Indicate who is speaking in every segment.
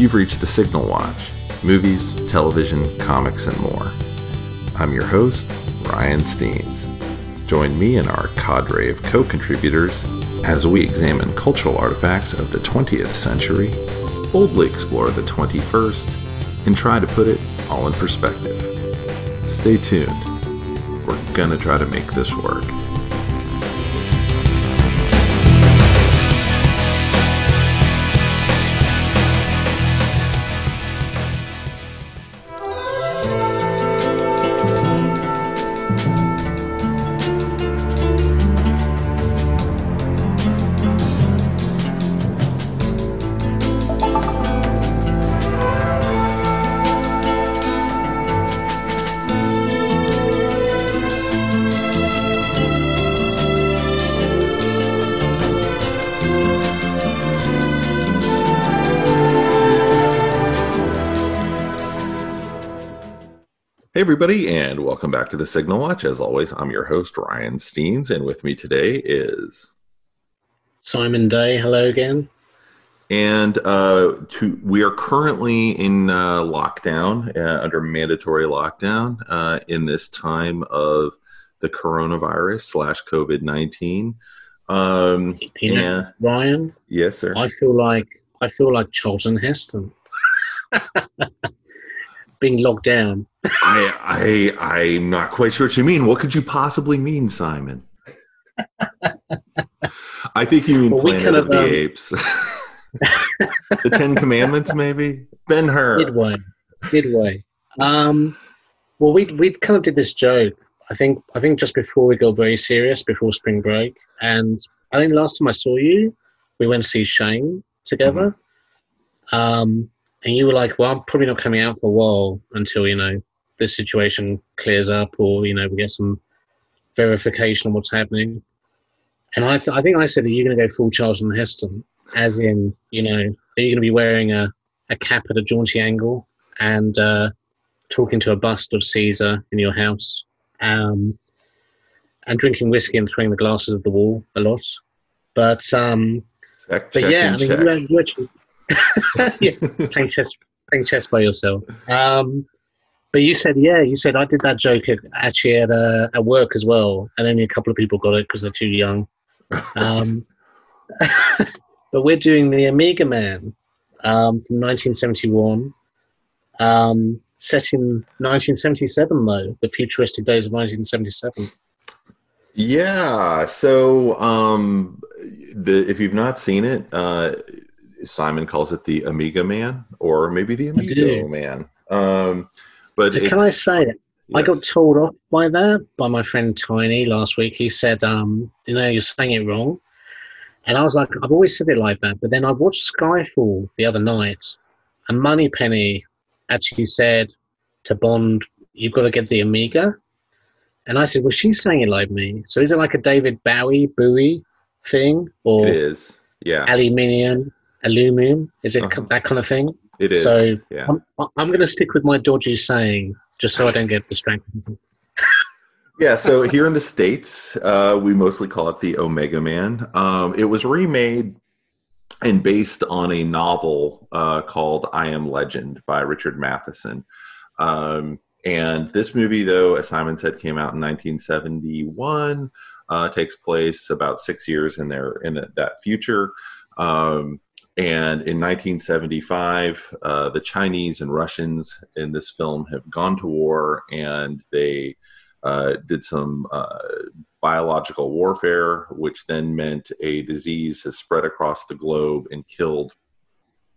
Speaker 1: You've reached the Signal Watch, movies, television, comics, and more. I'm your host, Ryan Steens. Join me and our cadre of co-contributors as we examine cultural artifacts of the 20th century, boldly explore the 21st, and try to put it all in perspective. Stay tuned. We're gonna try to make this work. Hey everybody, and welcome back to the Signal Watch. As always, I'm your host, Ryan Steens, and with me today is
Speaker 2: Simon Day. Hello again.
Speaker 1: And we are currently in lockdown, under mandatory lockdown, in this time of the coronavirus / COVID-19.
Speaker 2: Ryan.
Speaker 1: Yes, sir.
Speaker 2: I feel like Charlton Heston being locked down.
Speaker 1: I'm not quite sure what you mean. What could you possibly mean, Simon? I think you mean Planet of the Apes. The Ten Commandments, maybe? Ben-Hur.
Speaker 2: Midway. Well, we kind of did this joke. I think just before we got very serious, before spring break, and I think last time I saw you, we went to see Shane together. Mm-hmm. And you were like, well, I'm probably not coming out for a while until, this situation clears up or, we get some verification on what's happening. And I think I said, are you going to go full Charlton Heston? As in, are you going to be wearing a cap at a jaunty angle and talking to a bust of Caesar in your house and drinking whiskey and throwing the glasses at the wall a lot? But yeah, you actually... yeah, playing chess by yourself. But you said I did that joke at work as well, and only a couple of people got it because they're too young. But we're doing the Amiga Man from 1971, set in 1977 though, the futuristic days of 1977.
Speaker 1: Yeah. So if you've not seen it, Simon calls it the Amiga Man, or maybe the Amigo Man. But
Speaker 2: so can I say it? Yes. I got told off by my friend Tiny last week. He said, you're saying it wrong. And I was like, I've always said it like that. But then I watched Skyfall the other night, and Moneypenny actually said to Bond, you've got to get the Amiga. And I said, well, she's saying it like me. So is it like a David Bowie thing? Or
Speaker 1: it is, yeah.
Speaker 2: Aluminum, is it that kind of thing?
Speaker 1: It is.
Speaker 2: So
Speaker 1: yeah.
Speaker 2: I'm going to stick with my dodgy saying, just so I don't get distracted.
Speaker 1: Yeah, so here in the States, we mostly call it the Omega Man. It was remade and based on a novel called I Am Legend by Richard Matheson. And this movie, though, as Simon said, came out in 1971, takes place about 6 years in that future. And in 1975, the Chinese and Russians in this film have gone to war, and they did some biological warfare, which then meant a disease has spread across the globe and killed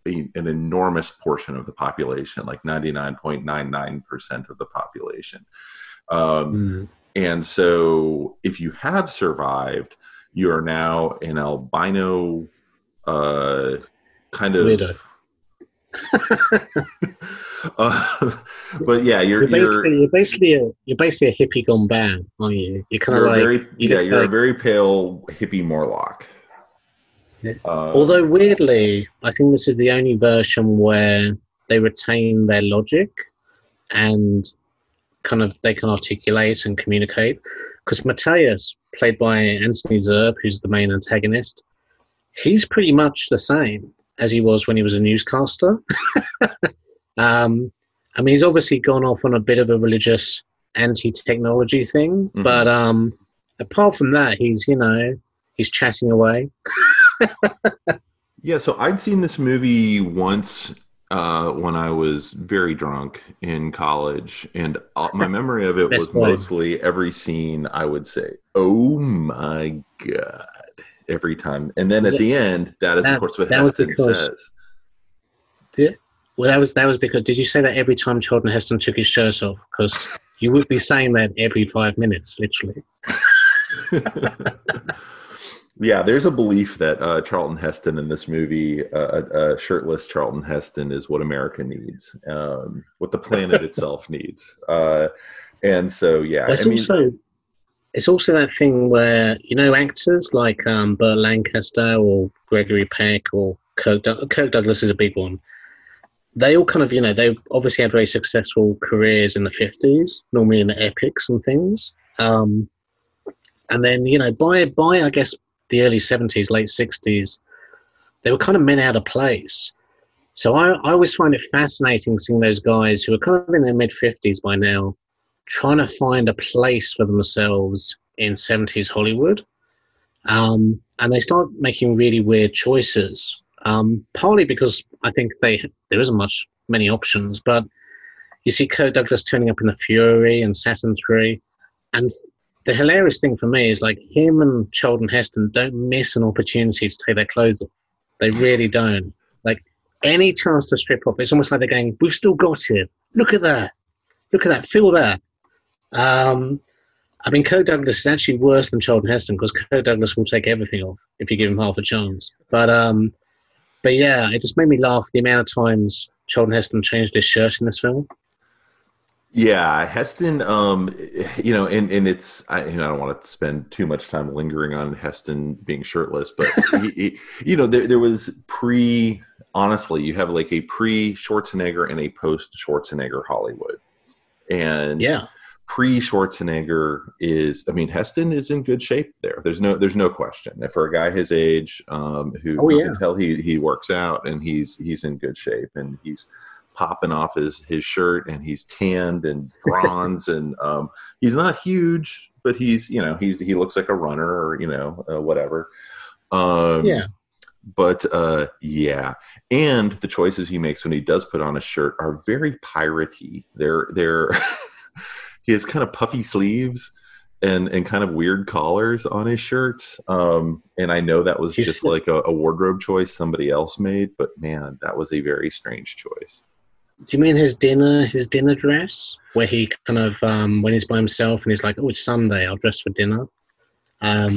Speaker 1: an enormous portion of the population, like 99.99% of the population. And so if you have survived, you are now an albino kind of
Speaker 2: weirdo.
Speaker 1: But yeah, you're
Speaker 2: basically a hippie gone bad, aren't you? You're kind of
Speaker 1: you're a very pale hippie Morlock.
Speaker 2: Although weirdly, I think this is the only version where they retain their logic and they can articulate and communicate. Because Matthias, played by Anthony Zerbe, who's the main antagonist, he's pretty much the same. as he was when he was a newscaster. I mean, he's obviously gone off on a bit of a religious anti-technology thing,
Speaker 1: Hmm.
Speaker 2: but apart from that, he's chatting away.
Speaker 1: Yeah, so I'd seen this movie once when I was very drunk in college, and my memory of it
Speaker 2: Best
Speaker 1: was
Speaker 2: way.
Speaker 1: mostly every scene I would say, "Oh my God," every time. And then
Speaker 2: Was
Speaker 1: at
Speaker 2: it
Speaker 1: the end, that is, of
Speaker 2: that?
Speaker 1: course, what
Speaker 2: That was
Speaker 1: Heston
Speaker 2: because
Speaker 1: says.
Speaker 2: well, that was because. Did you say that every time Charlton Heston took his shirt off? Because you would be saying that every 5 minutes, literally.
Speaker 1: Yeah, there's a belief that Charlton Heston in this movie, shirtless Charlton Heston, is what America needs, what the planet itself needs. And so, yeah,
Speaker 2: Well,
Speaker 1: I mean,
Speaker 2: it's also that thing where actors like Burt Lancaster or Gregory Peck or Kirk Douglas is a big one. They all kind of they obviously had very successful careers in the 50s, normally in the epics and things. And then by I guess the early 70s, late 60s, they were kind of men out of place. So I always find it fascinating seeing those guys who are kind of in their mid 50s by now, trying to find a place for themselves in 70s Hollywood. And they start making really weird choices. Partly because I think there isn't many options, but you see Kirk Douglas turning up in The Fury and Saturn 3. And the hilarious thing for me is like him and Charlton Heston don't miss an opportunity to take their clothes off. They really don't. Like any chance to strip off, it's almost like they're going, "We've still got it. Look at that. Look at that. Feel that." Um, I mean, Kirk Douglas is actually worse than Charlton Heston because Kirk Douglas will take everything off if you give him half a chance. But yeah, it just made me laugh the amount of times Charlton Heston changed his shirt in this film.
Speaker 1: yeah, Heston, and it's, I don't want to spend too much time lingering on Heston being shirtless, but there was honestly, you have like a pre Schwarzenegger and a post Schwarzenegger Hollywood. And
Speaker 2: Yeah.
Speaker 1: pre Schwarzenegger I mean, Heston is in good shape there. There's no question. And for a guy his age, who
Speaker 2: Oh
Speaker 1: you
Speaker 2: yeah.
Speaker 1: can tell he works out and he's in good shape and he's popping off his shirt and he's tanned and bronze and he's not huge, but he looks like a runner or whatever.
Speaker 2: Yeah.
Speaker 1: But yeah, and the choices he makes when he does put on a shirt are very piratey. They're he has kind of puffy sleeves and kind of weird collars on his shirts. And I know that was just
Speaker 2: Do
Speaker 1: like a wardrobe choice somebody else made, but man, that was a very strange choice.
Speaker 2: you mean his dinner dress where he kind of when he's by himself and he's like, "Oh, it's Sunday. I'll dress for dinner." Um,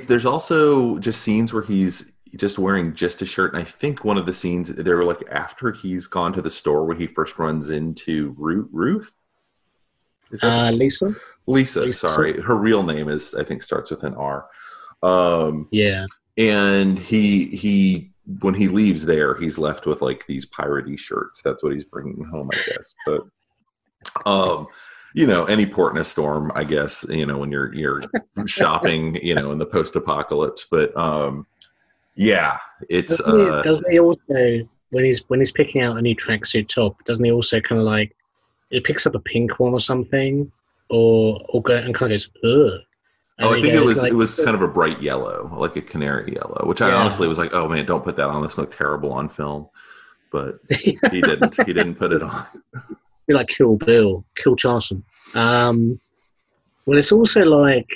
Speaker 1: There's also just scenes where he's just wearing just a shirt, and I think one of the scenes they were like after he's gone to the store when he first runs into Ruth. Is that
Speaker 2: Lisa.
Speaker 1: Lisa?
Speaker 2: Lisa.
Speaker 1: Sorry, her real name is I think starts with an R. Um,
Speaker 2: Yeah.
Speaker 1: and he when he leaves there, he's left with like these piratey shirts. That's what he's bringing home, I guess. But um, any port in a storm, I guess. When you're shopping, in the post apocalypse. But yeah, it's
Speaker 2: Doesn't he also when he's picking out a new tracksuit top? Doesn't he also kind of like he picks up a pink one or something, or go and kind of goes ugh,
Speaker 1: oh,
Speaker 2: and
Speaker 1: I
Speaker 2: he
Speaker 1: think it
Speaker 2: goes
Speaker 1: was
Speaker 2: like,
Speaker 1: it was kind of a bright yellow, like a canary yellow, which I
Speaker 2: yeah,
Speaker 1: honestly was like, oh man, don't put that on. This looked terrible on film. But he didn't. He didn't put it on.
Speaker 2: be like Kill Bill, Kill Charleston. Well, it's also like,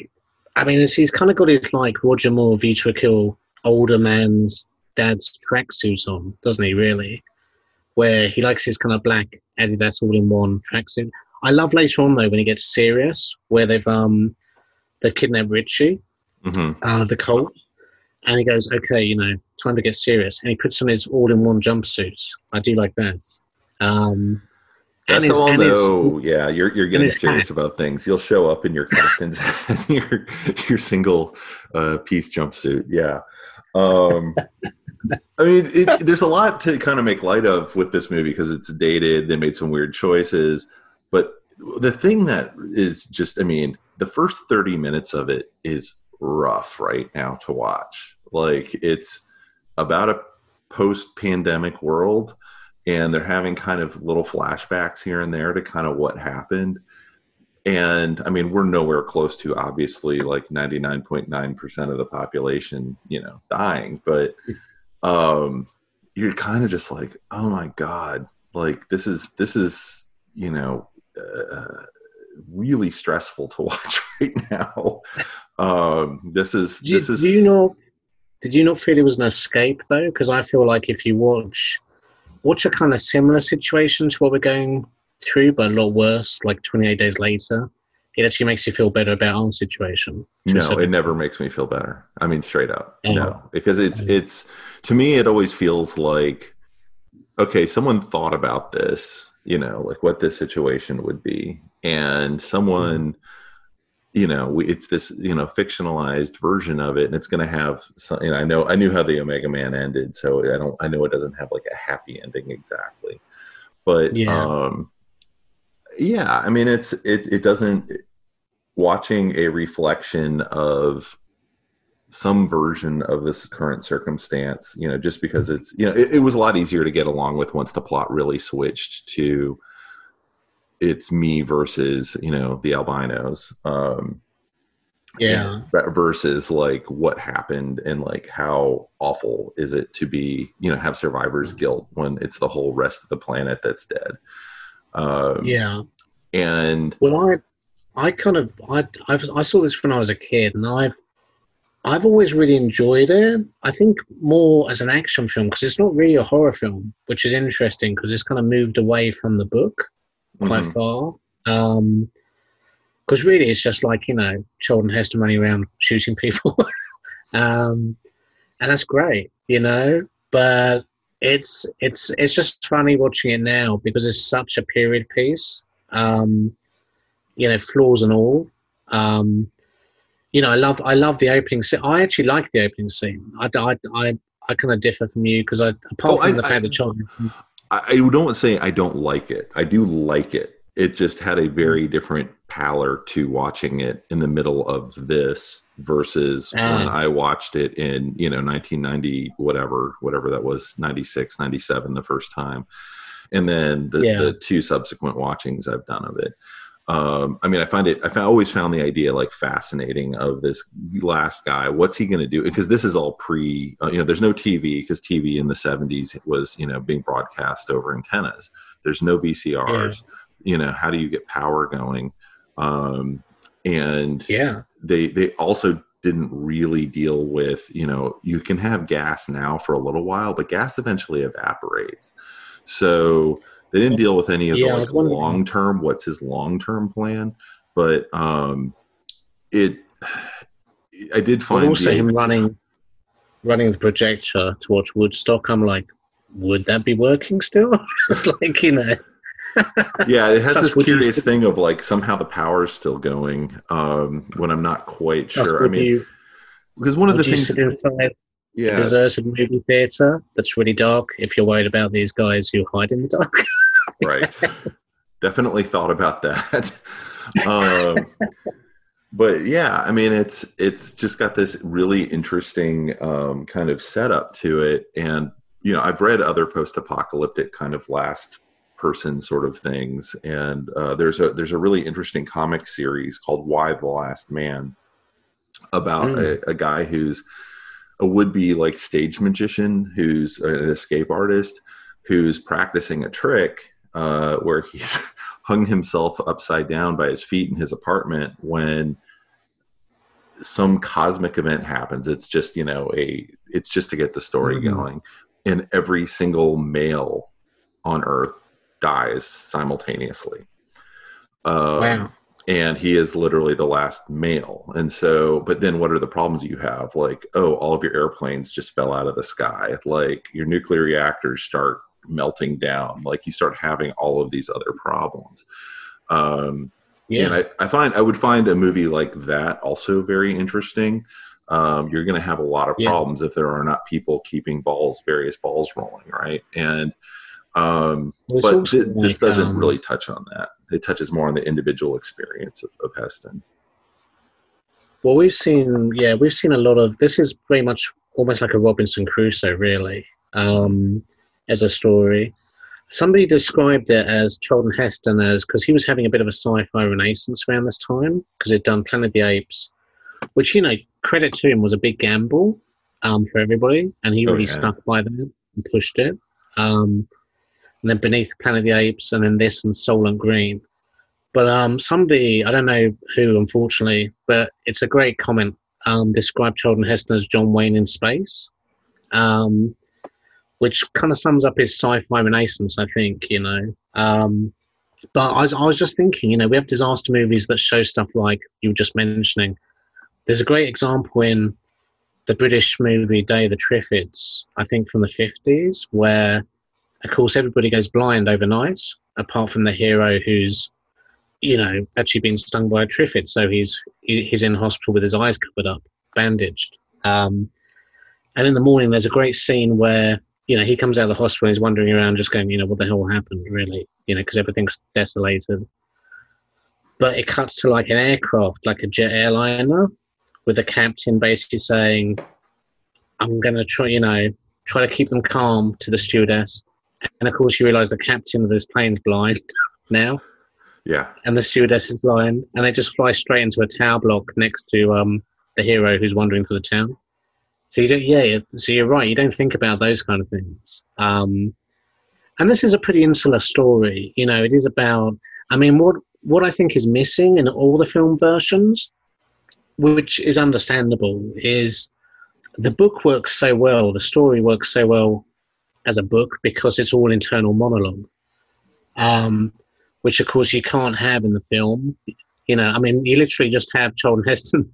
Speaker 2: I mean, he's kind of got his like Roger Moore View to a Kill older man's dad's tracksuit on, doesn't he? Really, where he likes his kind of black Adidas all-in-one tracksuit. I love later on though when he gets serious, where they've kidnapped Richie,
Speaker 1: Hmm.
Speaker 2: the Colt, and he goes, "Okay, time to get serious," and he puts on his all-in-one jumpsuit. I do like that. Um, and
Speaker 1: That's how
Speaker 2: his
Speaker 1: I'll
Speaker 2: and his
Speaker 1: know. Yeah, you're
Speaker 2: and
Speaker 1: getting
Speaker 2: his hat.
Speaker 1: serious about things. You'll show up in your captain's hat, and your single piece jumpsuit. Yeah. Um, I mean, there's a lot to kind of make light of with this movie because it's dated. They made some weird choices, but the thing that is just, I mean, the first 30 minutes of it is rough right now to watch. Like it's about a post-pandemic world, and they're having kind of little flashbacks here and there to kind of what happened. And I mean, we're nowhere close to obviously like 99.9% of the population, dying, but you're kind of just like, oh my God, like this is, really stressful to watch right now.
Speaker 2: Did you not feel it was an escape though? Because I feel like if you watch a kind of similar situation to what we're going through, but a lot worse, like 28 Days Later, it actually makes you feel better about our situation.
Speaker 1: No, it never makes me feel better. I mean, straight up,
Speaker 2: Oh.
Speaker 1: no, because it's to me, it always feels like, okay, someone thought about this, like what this situation would be, and someone, it's this, fictionalized version of it, and it's going to have some, I knew how the Omega Man ended, so I know it doesn't have like a happy ending exactly, but yeah, I mean, it doesn't, watching a reflection of some version of this current circumstance, just because it's, it was a lot easier to get along with once the plot really switched to it's me versus, the albinos, versus like what happened and like how awful is it to be, have survivor's guilt when it's the whole rest of the planet that's dead. And
Speaker 2: well, I saw this when I was a kid, and I've always really enjoyed it. I think more as an action film, because it's not really a horror film, which is interesting because it's kind of moved away from the book quite far. Because really it's just like, Charlton Heston running around shooting people. And that's great, but it's just funny watching it now because it's such a period piece, flaws and all. I love the opening scene. I actually like the opening scene. I kind of differ from you because apart from the fact that Charlton,
Speaker 1: I don't say I don't like it. I do like it. It just had a very different pallor to watching it in the middle of this versus when I watched it in, 1990, whatever that was, 96, 97, the first time. And then the two subsequent watchings I've done of it. I mean, I always found the idea like fascinating of this last guy. What's he going to do? Because this is all pre, there's no TV because TV in the 70s was, being broadcast over antennas. There's no VCRs. How do you get power going? And they also didn't really deal with, you can have gas now for a little while, but gas eventually evaporates. So they didn't deal with any of the like long-term, what's his long-term plan, but I did find
Speaker 2: also him running the projector to watch Woodstock. I'm like, would that be working still? It's like,
Speaker 1: yeah, it has this curious thing of like somehow the power's still going when I'm not quite sure. I mean, because one of the things,
Speaker 2: sit inside a deserted movie theater that's really dark if you're worried about these guys who hide in the dark.
Speaker 1: Right, definitely thought about that. But yeah, I mean, it's just got this really interesting kind of setup to it, and I've read other post-apocalyptic kind of last person sort of things, and there's a really interesting comic series called Why the Last Man about a guy who's a would-be like stage magician who's an escape artist who's practicing a trick where he's hung himself upside down by his feet in his apartment when some cosmic event happens. It's just it's just to get the story going, and every single male on Earth dies simultaneously.
Speaker 2: Wow.
Speaker 1: And he is literally the last male. And so, but then what are the problems you have? Like, all of your airplanes just fell out of the sky. Like your nuclear reactors start melting down. Like you start having all of these other problems. And I would find a movie like that also very interesting. You're going to have a lot of problems if there are not people keeping various balls rolling. Right. And, but this doesn't really touch on that. It touches more on the individual experience of Heston.
Speaker 2: Well, we've seen a lot of, this is very much almost like a Robinson Crusoe, really. as a story. Somebody described it as Charlton Heston as because he was having a bit of a sci-fi renaissance around this time because he'd done Planet of the Apes, which credit to him was a big gamble for everybody, and he
Speaker 1: Oh
Speaker 2: really
Speaker 1: yeah.
Speaker 2: stuck by that and pushed it. And then Beneath Planet of the Apes, and then this and Soylent Green. But somebody, I don't know who, unfortunately, but it's a great comment. Described Charlton Heston as John Wayne in space. Which kind of sums up his sci-fi renaissance, I think, But I was just thinking, we have disaster movies that show stuff like you were just mentioning. There's a great example in the British movie Day of the Triffids, I think from the 50s, where, of course, everybody goes blind overnight, apart from the hero who's, actually been stung by a triffid. So he's in hospital with his eyes covered up, bandaged. And in the morning, there's a great scene where he comes out of the hospital and he's wandering around just going, what the hell happened, really? Because everything's desolated. But it cuts to like an aircraft, like a jet airliner, with the captain basically saying, I'm going to try to keep them calm to the stewardess. And of course, you realise the captain of this plane's blind now.
Speaker 1: Yeah.
Speaker 2: And the stewardess is blind. And they just fly straight into a tower block next to the hero who's wandering through the town. So so you're right. You don't think about those kind of things. And this is a pretty insular story. It is about. I mean, what I think is missing in all the film versions, which is understandable, is the book works so well. The story works so well as a book because it's all internal monologue, which of course you can't have in the film. I mean, you literally just have Charlton Heston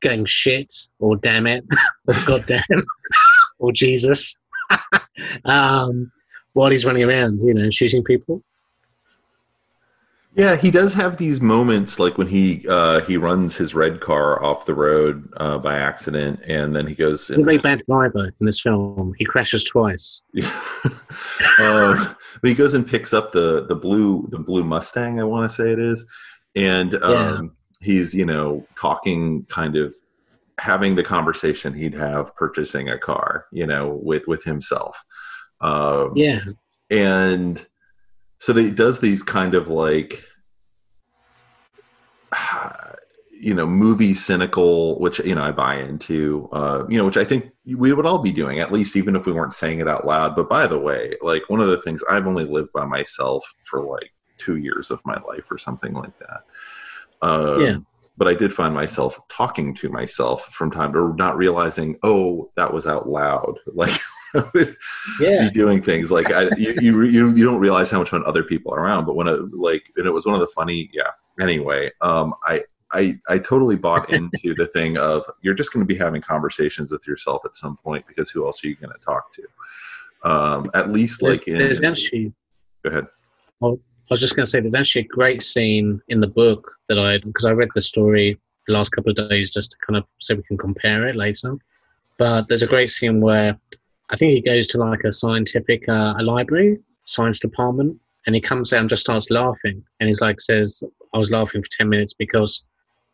Speaker 2: going shit or damn it, or god damn, or Jesus, while he's running around, shooting people.
Speaker 1: Yeah, he does have these moments like when he runs his red car off the road by accident, and then he goes.
Speaker 2: He's a very bad driver in this film. He crashes twice.
Speaker 1: Yeah. But he goes and picks up the blue Mustang, I want to say it is, and he's talking, kind of having the conversation he'd have purchasing a car, with himself. And so he does these kind of like, movie cynical, which, I buy into, which I think we would all be doing, at least even if we weren't saying it out loud. But by the way, like one of the things, I've only lived by myself for like 2 years of my life or something like that. But I did find myself talking to myself from time to not realizing, that was out loud. Like, be doing things like you don't realize how much fun other people are around. But when and it was one of the funny, Anyway, I totally bought into the thing of you're just going to be having conversations with yourself at some point because who else are you going to talk to? At least
Speaker 2: there's actually.
Speaker 1: Go ahead.
Speaker 2: Well, I was just going to say there's actually a great scene in the book because I read the story the last couple of days just to kind of so we can compare it later. But there's a great scene where I think he goes to like a scientific a library, science department, and he comes down and just starts laughing. And he's says, I was laughing for 10 minutes because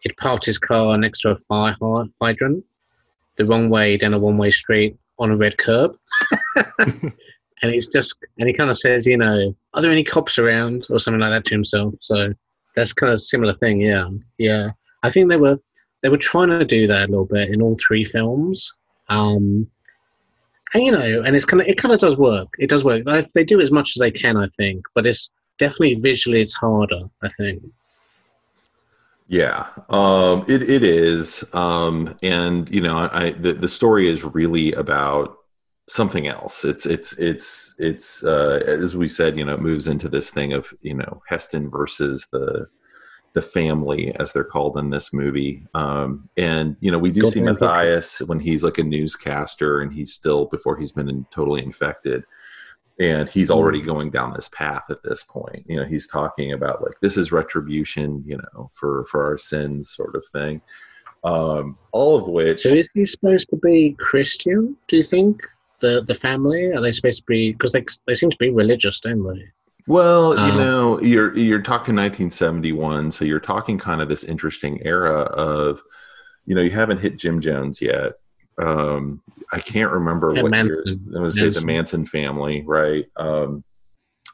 Speaker 2: he'd parked his car next to a fire hydrant the wrong way down a one-way street on a red curb. And he kind of says, are there any cops around or something like that to himself? So that's kind of a similar thing. Yeah. I think they were trying to do that a little bit in all three films. And it kind of does work. It does work. They do as much as they can, I think, but it's definitely visually it's harder, I think.
Speaker 1: Yeah, it is. And the story is really about something else. It's as we said, it moves into this thing of, Heston versus the family, as they're called in this movie. And we do see Matthias when he's like a newscaster and he's still, before he's been totally infected, and he's already going down this path at this point. He's talking about like, this is retribution, for our sins, sort of thing. All of which. So
Speaker 2: is he supposed to be Christian, do you think? The family, are they supposed to be, because they seem to be religious, don't they?
Speaker 1: Well, you're talking 1971, so you're talking kind of this interesting era of, you haven't hit Jim Jones yet. I can't remember
Speaker 2: Yeah,
Speaker 1: what year.
Speaker 2: Manson.
Speaker 1: I'm going to say the
Speaker 2: Manson.
Speaker 1: Manson family, right?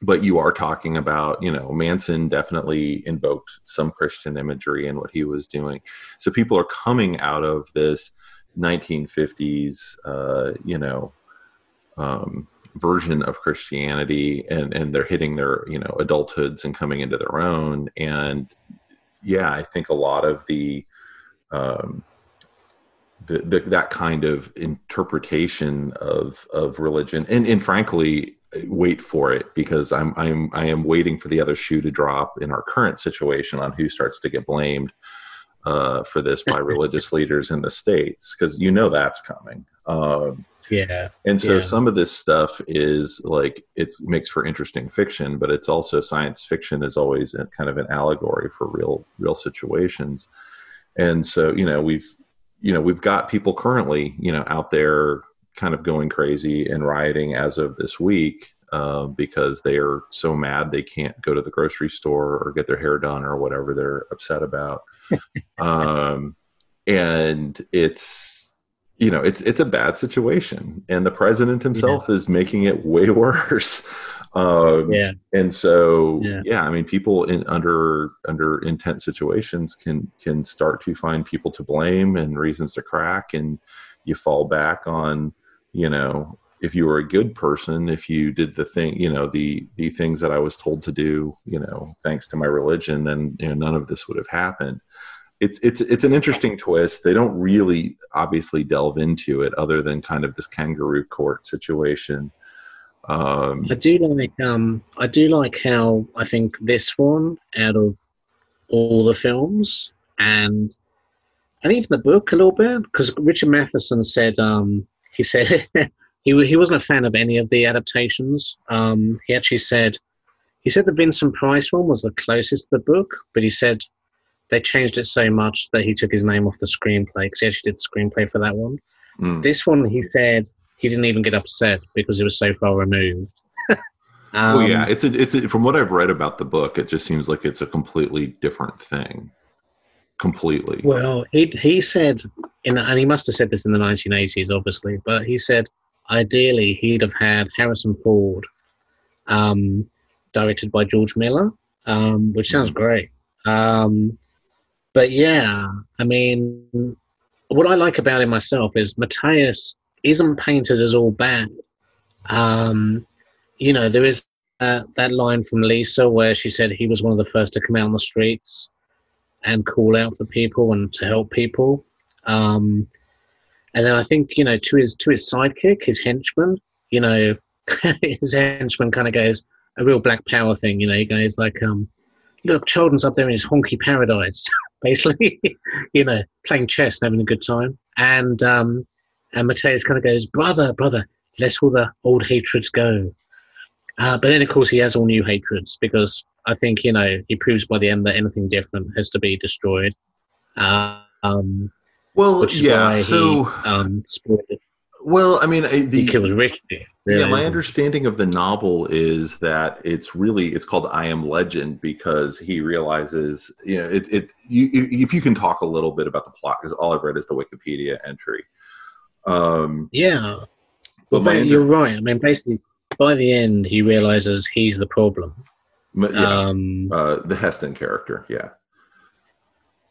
Speaker 1: But you are talking about, Manson definitely invoked some Christian imagery in what he was doing. So people are coming out of this 1950s, version of Christianity, and they're hitting their, adulthoods and coming into their own. And yeah, I think a lot of um, that kind of interpretation of religion, and frankly, wait for it, because I am waiting for the other shoe to drop in our current situation on who starts to get blamed for this by religious leaders in the states, because that's coming.
Speaker 2: Yeah,
Speaker 1: And so
Speaker 2: yeah.
Speaker 1: some of this stuff is like, it makes for interesting fiction, but it's also, science fiction is always a kind of an allegory for real situations. And so, we've got people currently, out there kind of going crazy and rioting as of this week, because they are so mad they can't go to the grocery store or get their hair done or whatever they're upset about. And it's a bad situation, and the president
Speaker 2: Yeah,
Speaker 1: himself is making it way worse.
Speaker 2: yeah,
Speaker 1: And so,
Speaker 2: yeah.
Speaker 1: yeah, I mean, people under intense situations can start to find people to blame and reasons to crack, and you fall back on, if you were a good person, if you did the thing, the things that I was told to do, thanks to my religion, then none of this would have happened. It's an interesting twist. They don't really obviously delve into it, other than kind of this kangaroo court situation.
Speaker 2: I do like I do like how I think this one, out of all the films, and even the book a little bit, because Richard Matheson said he said he wasn't a fan of any of the adaptations. He actually said the Vincent Price one was the closest to the book, but he said they changed it so much that he took his name off the screenplay, because he actually did the screenplay for that one.
Speaker 1: mm.
Speaker 2: This one, he said he didn't even get upset because it was so far removed.
Speaker 1: Well, yeah,
Speaker 2: Um,
Speaker 1: from what I've read about the book, it just seems like it's a completely different thing. Completely.
Speaker 2: well, he said, and he must have said this in the 1980s, obviously, but he said ideally he'd have had Harrison Ford, directed by George Miller, which sounds
Speaker 1: Mm.
Speaker 2: great. But yeah, I mean, what I like about him myself is Matthias isn't painted as all bad. Um, there is that line from Lisa where she said he was one of the first to come out on the streets and call out for people and to help people. Um, and then I think, to his sidekick, his henchman, his henchman kind of goes a real Black Power thing. He goes like, look, Children's up there in his honky paradise, basically, playing chess and having a good time. And Mateus kind of goes, brother, let all the old hatreds go. But then, of course, he has all new hatreds, because I think, he proves by the end that anything different has to be destroyed.
Speaker 1: Well,
Speaker 2: Which is
Speaker 1: yeah.
Speaker 2: why he
Speaker 1: So,
Speaker 2: spoiled it.
Speaker 1: well, I mean,
Speaker 2: He kills Richie.
Speaker 1: yeah,
Speaker 2: Really,
Speaker 1: my
Speaker 2: isn't
Speaker 1: understanding of the novel is that it's called I Am Legend, because he realizes, if you can talk a little bit about the plot, because all I've read is the Wikipedia entry.
Speaker 2: Yeah.
Speaker 1: But
Speaker 2: Well, you're right. I mean, basically, by the end, he realizes he's the problem.
Speaker 1: yeah,
Speaker 2: Um,
Speaker 1: the Heston character, yeah.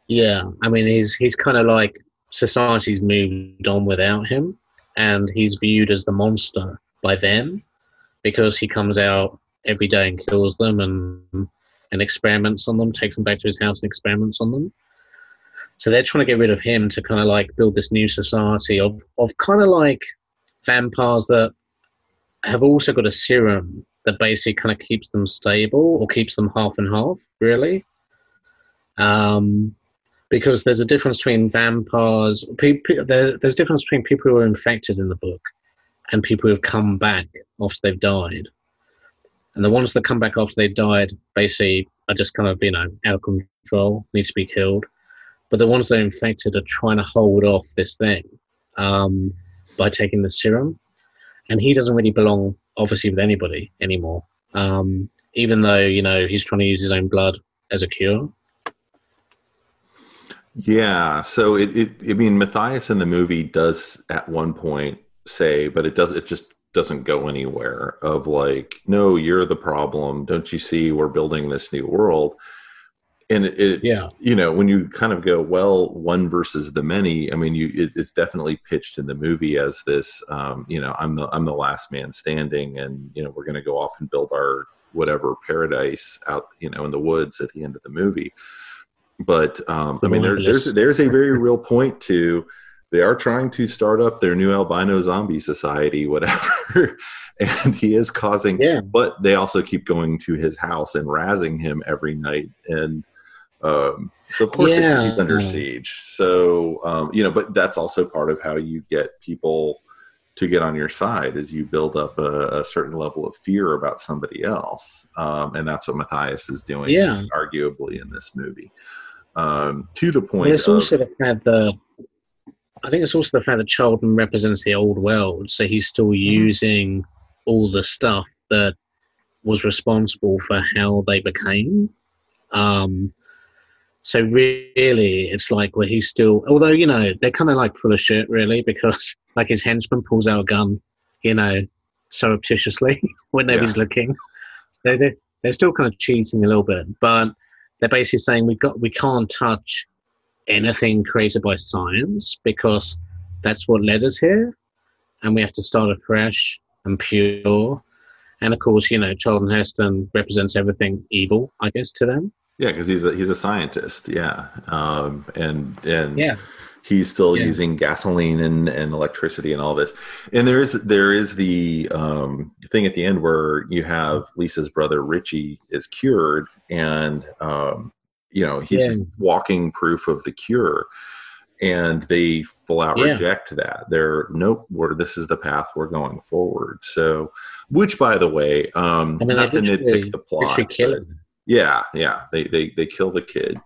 Speaker 2: yeah. I mean, he's kind of like society's moved on without him, and he's viewed as the monster by them, because he comes out every day and kills them and experiments on them, takes them back to his house and experiments on them. So they're trying to get rid of him to kind of like build this new society of kind of like vampires that have also got a serum that basically kind of keeps them stable, or keeps them half and half, really. Because there's a difference between vampires. There's a difference between people who are infected in the book and people who have come back after they've died. And the ones that come back after they've died basically are just kind of, out of control, need to be killed. But the ones that are infected are trying to hold off this thing by taking the serum. And he doesn't really belong, obviously, with anybody anymore. Even though, he's trying to use his own blood as a cure.
Speaker 1: Yeah. So I mean, Matthias in the movie does at one point say, but it just doesn't go anywhere of like, no, you're the problem. Don't you see we're building this new world? And
Speaker 2: Yeah,
Speaker 1: when you kind of go, well, one versus the many, I mean, it's definitely pitched in the movie as this, I'm the last man standing, and we're going to go off and build our whatever paradise out, in the woods at the end of the movie. But I mean,
Speaker 2: survivalists.
Speaker 1: there's a very real point to, they are trying to start up their new albino zombie society, whatever, and he is causing.
Speaker 2: Yeah,
Speaker 1: But they also keep going to his house and razzing him every night, and so of course he's
Speaker 2: yeah,
Speaker 1: under siege. So but that's also part of how you get people to get on your side, is you build up a certain level of fear about somebody else, and that's what Matthias is doing,
Speaker 2: yeah.
Speaker 1: arguably, in this movie. To the
Speaker 2: Well,
Speaker 1: point
Speaker 2: it's
Speaker 1: of,
Speaker 2: also the fact that I think it's also the fact that Charlton represents the old world, so he's still
Speaker 1: Mhm.
Speaker 2: using all the stuff that was responsible for how they became. Um, so really, it's like where he's still, although they're kind of like full of shit, really, because like his henchman pulls out a gun, you know, surreptitiously when
Speaker 1: yeah,
Speaker 2: nobody's looking. So they're still kind of cheating a little bit, but they're basically saying we can't touch anything created by science because that's what led us here, and we have to start afresh and pure. And of course, Charlton Heston represents everything evil, I guess, to them.
Speaker 1: yeah, because he's a scientist, yeah, and
Speaker 2: Yeah,
Speaker 1: he's still
Speaker 2: yeah,
Speaker 1: using gasoline and electricity and all this. And there is the thing at the end where you have Lisa's brother Richie is cured, and he's
Speaker 2: yeah,
Speaker 1: walking proof of the cure, and they full out
Speaker 2: yeah.
Speaker 1: reject that. They're, nope, this is the path we're going forward. So, which, by the way,
Speaker 2: I mean, they
Speaker 1: not to nitpick the
Speaker 2: literally
Speaker 1: plot,
Speaker 2: kill
Speaker 1: but
Speaker 2: him.
Speaker 1: yeah, they kill the kid,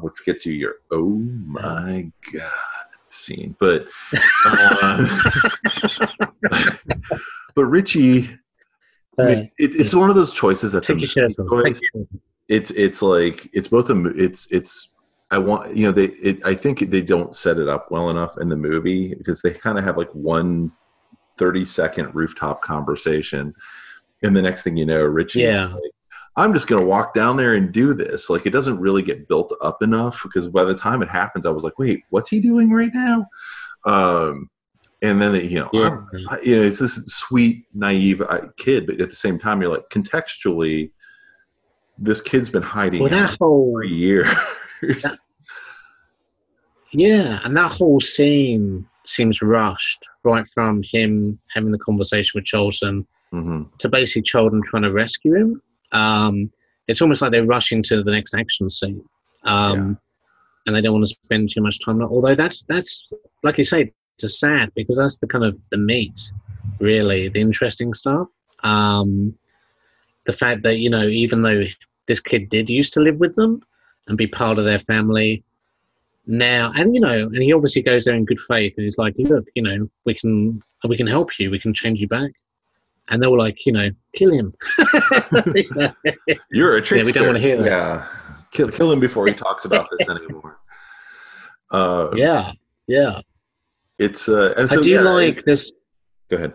Speaker 1: which gets you your, oh my god, scene. But uh, but Richie,
Speaker 2: Uh,
Speaker 1: it's one of those choices that the
Speaker 2: take your shirt
Speaker 1: movie
Speaker 2: off. Take
Speaker 1: choice.
Speaker 2: your shirt off.
Speaker 1: It's like, it's both a it's I want, I think they don't set it up well enough in the movie, because they kind of have like one 30-second rooftop conversation, and the next thing you know, Richie's
Speaker 2: Yeah,
Speaker 1: like, I'm just going to walk down there and do this. Like, it doesn't really get built up enough, because by the time it happens, I was like, wait, what's he doing right now? Um, and then,
Speaker 2: yeah.
Speaker 1: it's this sweet, naive kid, but at the same time, you're like, contextually, this kid's been hiding
Speaker 2: Well,
Speaker 1: out
Speaker 2: that whole
Speaker 1: for years.
Speaker 2: that, yeah, and that whole scene seems rushed, right from him having the conversation with Charlton
Speaker 1: hmm
Speaker 2: to basically Charlton trying to rescue him. It's almost like they're rushing to the next action scene,
Speaker 1: Yeah.
Speaker 2: and they don't want to spend too much time on it. Although that's like you say, it's a sad, because that's the kind of the meat, really, the interesting stuff. Um, the fact that even though this kid did used to live with them and be part of their family now, and he obviously goes there in good faith, and he's like, look, we can help you, we can change you back. And they were like, kill him. Yeah,
Speaker 1: You're a
Speaker 2: we don't want
Speaker 1: trickster.
Speaker 2: to hear that.
Speaker 1: Yeah. Kill him before he talks about this anymore. Uh,
Speaker 2: Yeah, yeah.
Speaker 1: it's and
Speaker 2: I
Speaker 1: so
Speaker 2: do
Speaker 1: yeah.
Speaker 2: like this.
Speaker 1: Go ahead.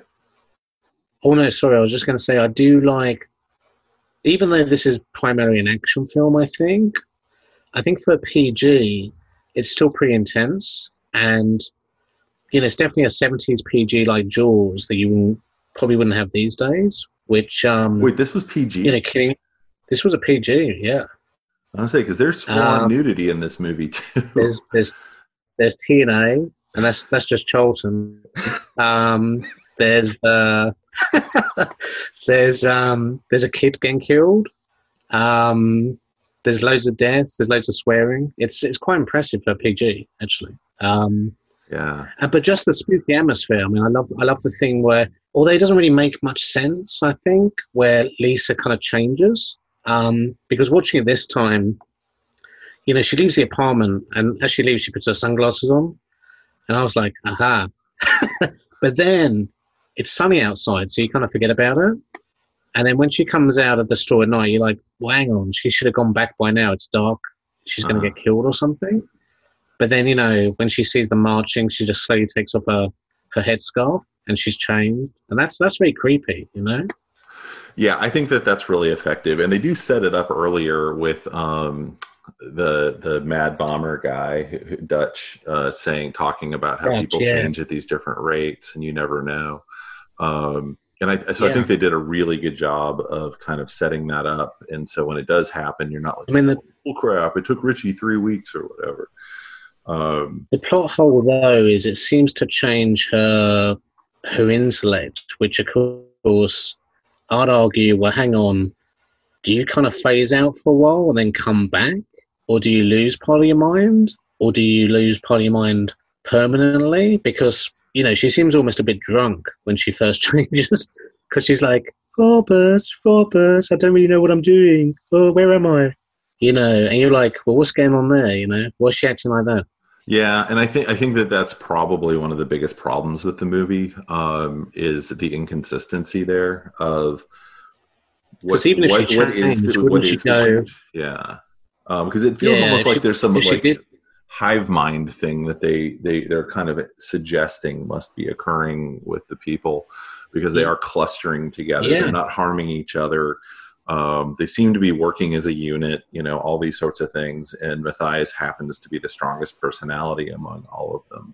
Speaker 2: Oh no, sorry. I was just going to say I do like, even though this is primarily an action film, I think for PG, it's still pretty intense, and it's definitely a '70s PG like Jaws that you probably wouldn't have these days. Which
Speaker 1: Wait, this was PG?
Speaker 2: kidding. This was a PG, yeah.
Speaker 1: I'm saying, because there's full on
Speaker 2: Um,
Speaker 1: nudity in this movie too.
Speaker 2: there's TNA, and that's just Charlton. Um, there's there's a kid getting killed. Um, there's loads of deaths. There's loads of swearing. It's quite impressive for PG, actually.
Speaker 1: Yeah.
Speaker 2: But just the spooky atmosphere. I mean, I love the thing where, although it doesn't really make much sense, I think, where Lisa kind of changes. Because watching it this time, she leaves the apartment, and as she leaves, she puts her sunglasses on, and I was like, aha. But then it's sunny outside, so you kind of forget about it. And then when she comes out of the store at night, you're like, well, hang on, she should have gone back by now. It's dark. She's going
Speaker 1: Uh-huh.
Speaker 2: to get killed or something. But then, when she sees them marching, she just slowly takes off her headscarf and she's changed. And that's very creepy.
Speaker 1: Yeah, I think that that's really effective, and they do set it up earlier with the Mad Bomber guy, Dutch, talking about how
Speaker 2: Dutch,
Speaker 1: people
Speaker 2: yeah.
Speaker 1: change at these different rates, and you never know. I
Speaker 2: Yeah.
Speaker 1: think they did a really good job of kind of setting that up, and so when it does happen, you're not like,
Speaker 2: I mean,
Speaker 1: oh crap, it took Richie 3 weeks or whatever.
Speaker 2: the plot hole, though, is it seems to change her intellect, which, of course, I'd argue, well, hang on, do you kind of phase out for a while and then come back? Or do you lose part of your mind? Or do you lose part of your mind permanently? Because, she seems almost a bit drunk when she first changes. Because she's like, Robert, I don't really know what I'm doing. Oh, where am I? And you're like, well, what's going on there? Why's she acting like that?
Speaker 1: Yeah, and I think that that's probably one of the biggest problems with the movie, is the inconsistency there of
Speaker 2: Because even if she changed, wouldn't she
Speaker 1: the
Speaker 2: go?
Speaker 1: change? Yeah, because it feels almost like there's some like
Speaker 2: did,
Speaker 1: hive mind thing that they're kind of suggesting must be occurring with the people, because they are clustering together.
Speaker 2: Yeah.
Speaker 1: They're not harming each other. They seem to be working as a unit, all these sorts of things. And Matthias happens to be the strongest personality among all of them.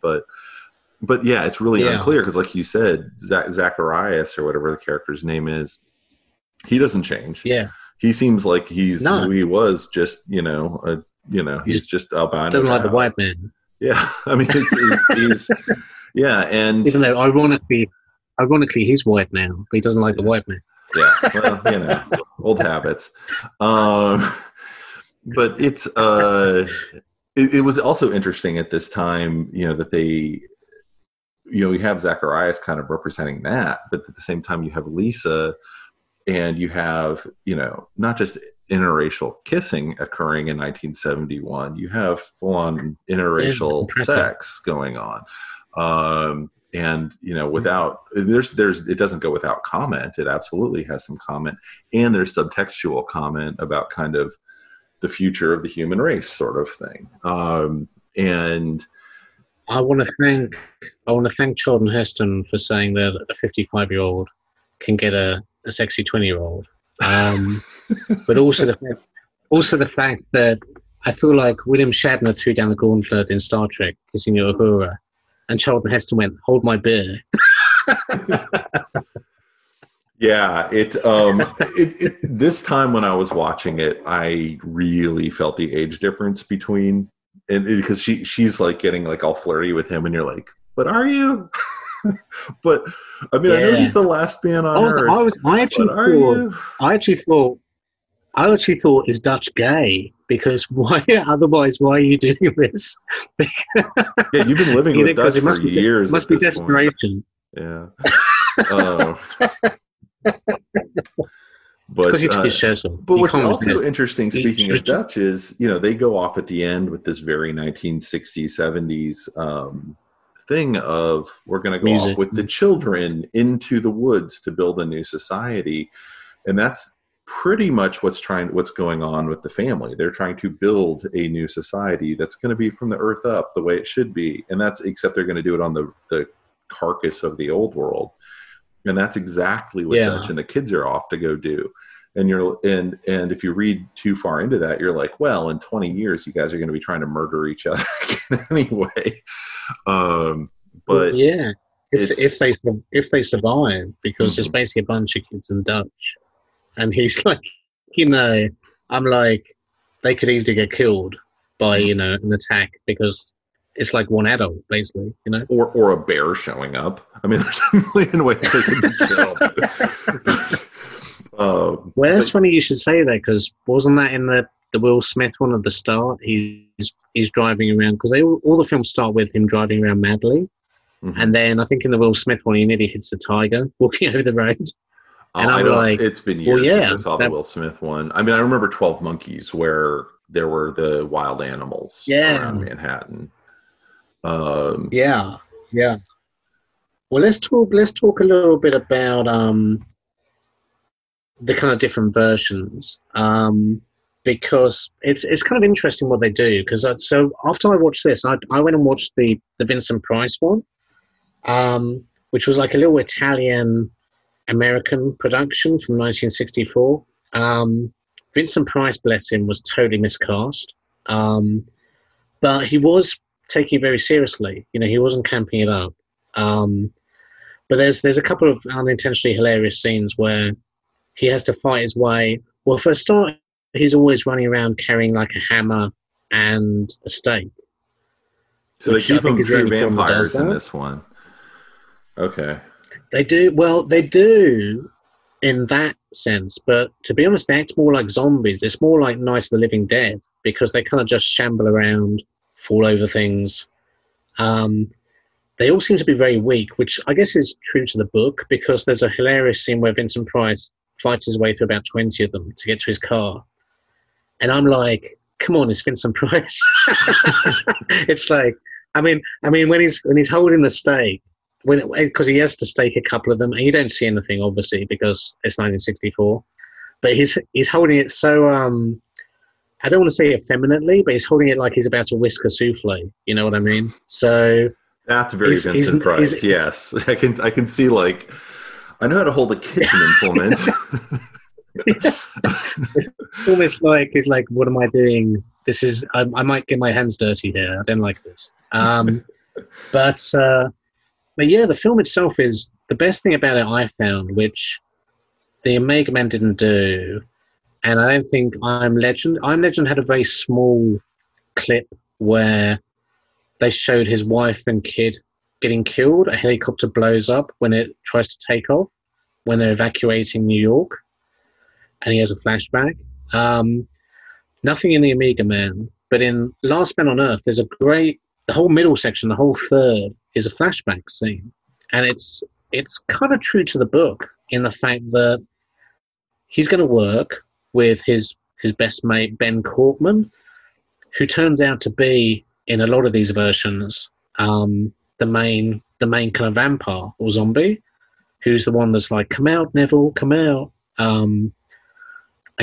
Speaker 1: But yeah, it's really unclear because, like you said, Zacharias, or whatever the character's name is, he doesn't change.
Speaker 2: Yeah.
Speaker 1: He seems like he's who he was, just, he's just albino.
Speaker 2: Doesn't like the white man.
Speaker 1: Yeah. I mean, he's, yeah. And
Speaker 2: even though ironically, he's white now, but he doesn't like the white man.
Speaker 1: Yeah, well, old habits. But it's it was also interesting at this time, that they, we have Zacharias kind of representing that, but at the same time you have Lisa, and you have, not just interracial kissing occurring in 1971, you have full-on interracial sex going on. And without it doesn't go without comment. It absolutely has some comment, and there's subtextual comment about kind of the future of the human race, sort of thing. And
Speaker 2: I want to thank Charlton Heston for saying that a 55-year-old can get a sexy 20-year-old. But also the fact that I feel like William Shatner threw down the gauntlet in Star Trek, kissing your Uhura. And Charlton Heston went, hold my beer.
Speaker 1: Yeah, this time when I was watching it, I really felt the age difference between, and because she's like getting like all flirty with him, and you're like, but are you? But I mean, I know he's the last man on earth.
Speaker 2: I actually thought is Dutch gay, because why are you doing this?
Speaker 1: Yeah, you've been living with Dutch for years.
Speaker 2: It must be desperation.
Speaker 1: Yeah.
Speaker 2: But
Speaker 1: what's also interesting, speaking of Dutch, is they go off at the end with this very 1960s, 70s thing of, we're going to go off with the children into the woods to build a new society, and that's pretty much what's going on with the family. They're trying to build a new society that's going to be from the earth up, the way it should be, and except they're going to do it on the carcass of the old world, and that's exactly what Dutch and the kids are off to go do. And and if you read too far into that, you're like, well, in 20 years, you guys are going to be trying to murder each other anyway. But
Speaker 2: yeah, if they survive, because it's basically a bunch of kids and Dutch. And he's like, I'm like, they could easily get killed by, an attack, because it's like one adult, basically,
Speaker 1: Or a bear showing up. I mean, there's a million ways they could be killed.
Speaker 2: Well, that's funny you should say that, because wasn't that in the Will Smith one at the start? He's driving around, because all the films start with him driving around madly. Mm-hmm. And then I think in the Will Smith one, he nearly hits a tiger walking over the road. And
Speaker 1: it's been years since I saw the Will Smith one. I mean, I remember 12 Monkeys, where there were the wild animals around Manhattan.
Speaker 2: Yeah. Well, let's talk a little bit about the kind of different versions. because it's kind of interesting what they do. Because so after I watched this, I went and watched the Vincent Price one, which was like a little Italian American production from 1964. Vincent Price, bless him, was totally miscast, but he was taking it very seriously. You know, he wasn't camping it up. Um, but there's a couple of unintentionally hilarious scenes where he has to fight his way. Well, for a start, he's always running around carrying like a hammer and a stake,
Speaker 1: So they
Speaker 2: which I
Speaker 1: keep
Speaker 2: think
Speaker 1: them
Speaker 2: is the
Speaker 1: true
Speaker 2: only film that does
Speaker 1: vampires in
Speaker 2: that.
Speaker 1: this one. Okay.
Speaker 2: They do well. They do in that sense, but to be honest, they act more like zombies. It's more like Night of the Living Dead because they kind of just shamble around, fall over things. Um, they all seem to be very weak, which I guess is true to the book because there's a hilarious scene where Vincent Price fights his way through about 20 of them to get to his car. And I'm like, come on, it's Vincent Price. It's like, I mean, when he's holding the stake, because he has to stake a couple of them, and you don't see anything obviously because it's 1964. But he's holding it so I don't want to say effeminately, but he's holding it like he's about to whisk a souffle. You know what I mean? So
Speaker 1: That's very
Speaker 2: he's
Speaker 1: Vincent Price. Yes, I can see like I know how to hold a kitchen implement.
Speaker 2: it's almost like he's like, what am I doing? This is I might get my hands dirty here. I don't like this. But yeah, the film itself is the best thing about it I found, which the Omega Man didn't do, and I don't think I'm Legend. I'm Legend had a very small clip where they showed his wife and kid getting killed. A helicopter blows up when it tries to take off when they're evacuating New York, and he has a flashback. Nothing in the Omega Man, but in Last Man on Earth, there's the whole middle section, the whole third is a flashback scene, and it's kind of true to the book in the fact that he's going to work with his best mate Ben Corkman, who turns out to be in a lot of these versions the main kind of vampire or zombie, who's the one that's like, come out, Neville, come out, and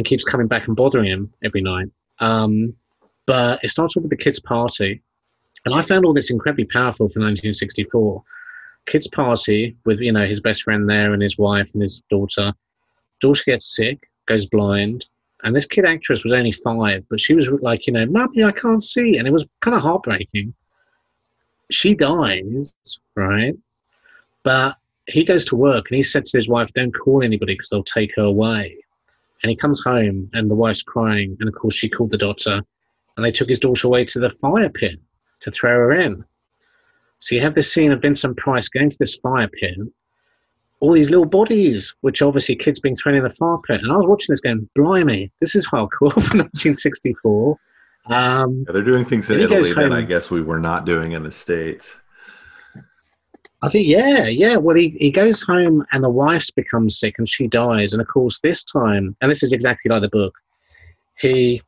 Speaker 2: keeps coming back and bothering him every night. But it starts off with the kids' party, and I found all this incredibly powerful for 1964. Kids' party with, you know, his best friend there and his wife and his daughter. Daughter gets sick, goes blind, and this kid actress was only 5, but she was like, you know, Mummy, I can't see, and it was kind of heartbreaking. She dies, right? But he goes to work, and he said to his wife, don't call anybody because they'll take her away. And he comes home, and the wife's crying, and of course she called the doctor, and they took his daughter away to the fire pit to throw her in. So you have this scene of Vincent Price going to this fire pit, all these little bodies, which obviously kids being thrown in the fire pit. And I was watching this going, blimey, this is hardcore for 1964.
Speaker 1: Yeah, they're doing things in Italy that I guess we were not doing in the States.
Speaker 2: I think, yeah. Well, he goes home and the wife's becomes sick and she dies. And of course, this time, and this is exactly like the book, he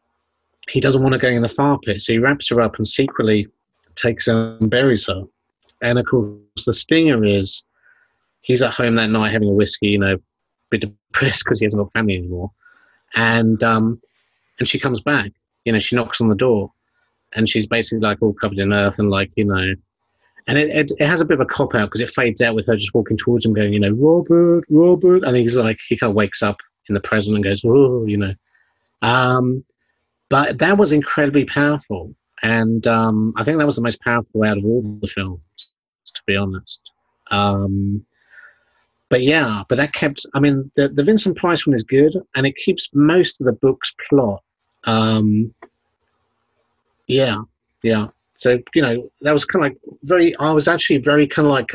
Speaker 2: doesn't want to go in the fire pit, so he wraps her up and secretly takes her and buries her. And of course, the stinger is he's at home that night having a whiskey, you know, a bit depressed because he hasn't got family anymore. And she comes back, you know, she knocks on the door, and she's basically like all covered in earth and like, you know, and it has a bit of a cop out because it fades out with her just walking towards him, going, you know, Robert, and he's like, he kind of wakes up in the present and goes, oh, you know. But that was incredibly powerful, and I think that was the most powerful out of all the films, to be honest. But that kept. I mean, the Vincent Price one is good, and it keeps most of the book's plot. Yeah. So, you know, that was kind of like I was actually very kind of like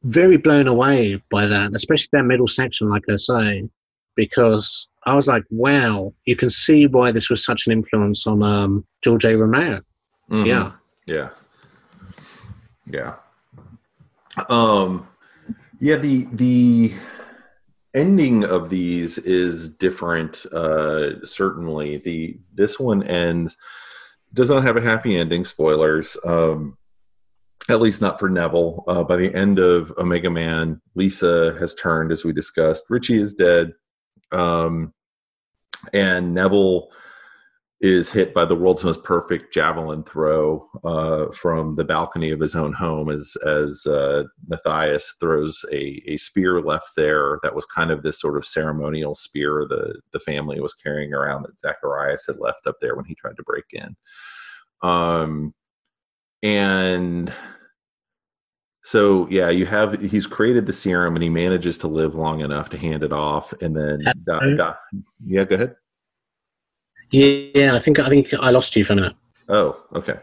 Speaker 2: very blown away by that, especially that middle section, like I say, because I was like, wow, you can see why this was such an influence on George A. Romero.
Speaker 1: Mm-hmm. Yeah. The ending of these is different. Certainly, this one does not have a happy ending. Spoilers. At least not for Neville. By the end of Omega Man, Lisa has turned, as we discussed. Richie is dead. and Neville is hit by the world's most perfect javelin throw from the balcony of his own home as Matthias throws a spear left there that was kind of this sort of ceremonial spear the family was carrying around that Zacharias had left up there when he tried to break in. And so, yeah, he's created the serum and he manages to live long enough to hand it off and then die. Yeah, go ahead.
Speaker 2: Yeah, I think I lost you for a minute.
Speaker 1: Oh, okay.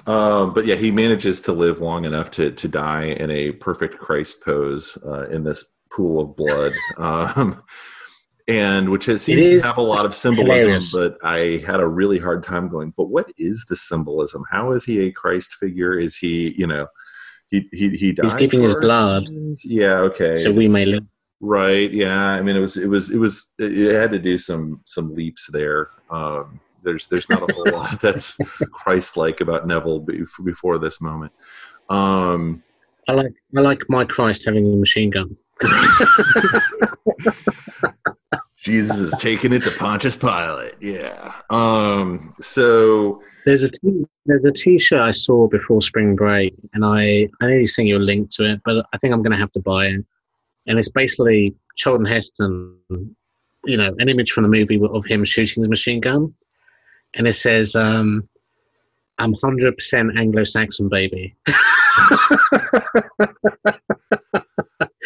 Speaker 1: But yeah, he manages to live long enough to die in a perfect Christ pose in this pool of blood, and which seems to have a lot of symbolism. Hilarious. But I had a really hard time going. But what is the symbolism? How is he a Christ figure? Is he, he died?
Speaker 2: He's giving his blood.
Speaker 1: Sins? Yeah. Okay.
Speaker 2: So we may live.
Speaker 1: Right. Yeah. I mean, it had to do some leaps there. There's not a whole lot that's Christ-like about Neville before this moment. I
Speaker 2: like my Christ having a machine gun.
Speaker 1: Jesus is taking it to Pontius Pilate. Yeah. So
Speaker 2: there's a T-shirt I saw before spring break, and I nearly sent you a link to it, but I think I'm going to have to buy it. And it's basically Charlton Heston, an image from the movie of him shooting his machine gun. And it says, I'm 100% Anglo-Saxon, baby.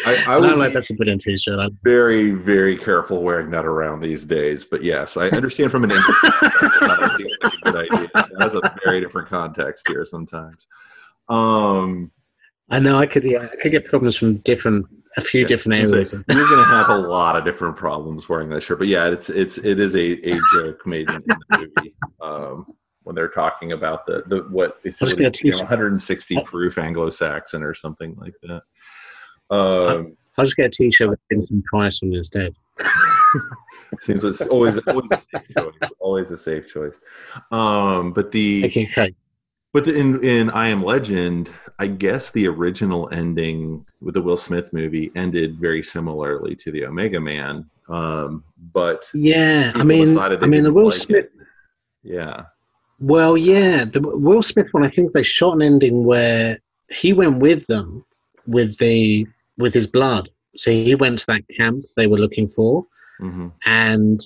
Speaker 2: I don't know if that's a brilliant T-shirt. I'm
Speaker 1: very, very careful wearing that around these days. But yes, I understand from an English perspective that seems like a good idea. That's a very different context here sometimes.
Speaker 2: I know I could get problems from a few different areas.
Speaker 1: You're going to have a lot of different problems wearing that shirt, but yeah, it is a joke made in the movie when they're talking about the what it's 160 proof Anglo-Saxon or something like that.
Speaker 2: I'll just get a T-shirt with Vincent Price on it instead.
Speaker 1: Seems it's always a safe choice. Always a safe choice. But in I Am Legend, I guess the original ending with the Will Smith movie ended very similarly to the Omega Man. But
Speaker 2: yeah, the Will Smith.
Speaker 1: Yeah.
Speaker 2: Well, yeah, the Will Smith one. I think they shot an ending where he went with them with his blood. So he went to that camp they were looking for, and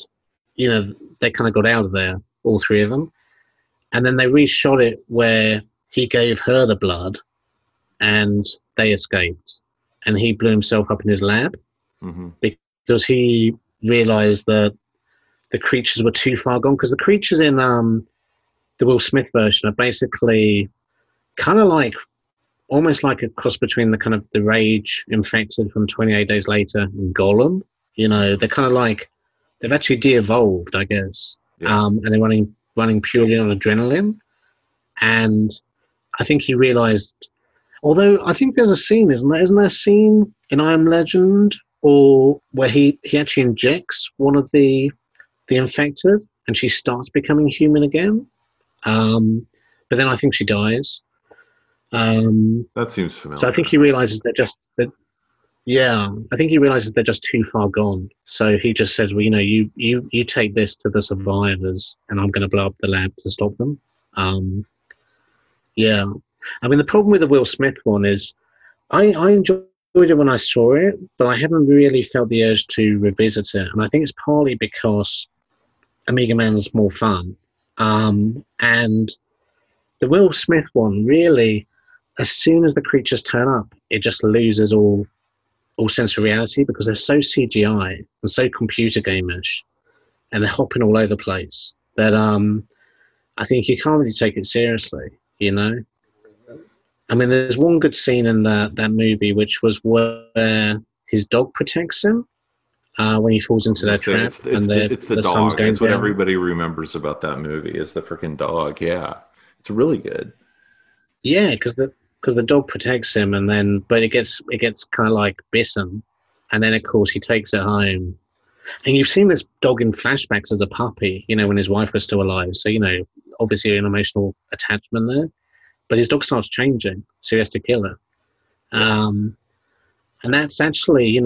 Speaker 2: they kind of got out of there, all three of them. And then they reshot it where he gave her the blood and they escaped. And he blew himself up in his lab because he realized that the creatures were too far gone. Because the creatures in the Will Smith version are basically kind of like, almost like a cross between the kind of the Rage infected from 28 Days Later and Gollum. They're kind of like, they've actually de-evolved, I guess. Yeah. And they're running purely on adrenaline. And I think he realized, although I think there's a scene, isn't there a scene in I Am Legend or where he actually injects one of the infected and she starts becoming human again. But then I think she dies.
Speaker 1: That seems familiar.
Speaker 2: So I think he realizes I think he realizes they're just too far gone. So he just says, well, you take this to the survivors and I'm going to blow up the lab to stop them. Yeah. I mean, the problem with the Will Smith one is I enjoyed it when I saw it, but I haven't really felt the urge to revisit it. And I think it's partly because Omega Man's more fun. And the Will Smith one, really, as soon as the creatures turn up, it just loses all sense of reality because they're so CGI and so computer game-ish and they're hopping all over the place that I think you can't really take it seriously, I mean, there's one good scene in that movie which was where his dog protects him when he falls into their trap.
Speaker 1: It's the dog. That's what everybody remembers about that movie is the freaking dog. Yeah. It's really good.
Speaker 2: Yeah, because the dog protects him, but it gets kind of like bitten, and then of course he takes it home. And you've seen this dog in flashbacks as a puppy, when his wife was still alive. So obviously an emotional attachment there. But his dog starts changing, so he has to kill her. And that's actually,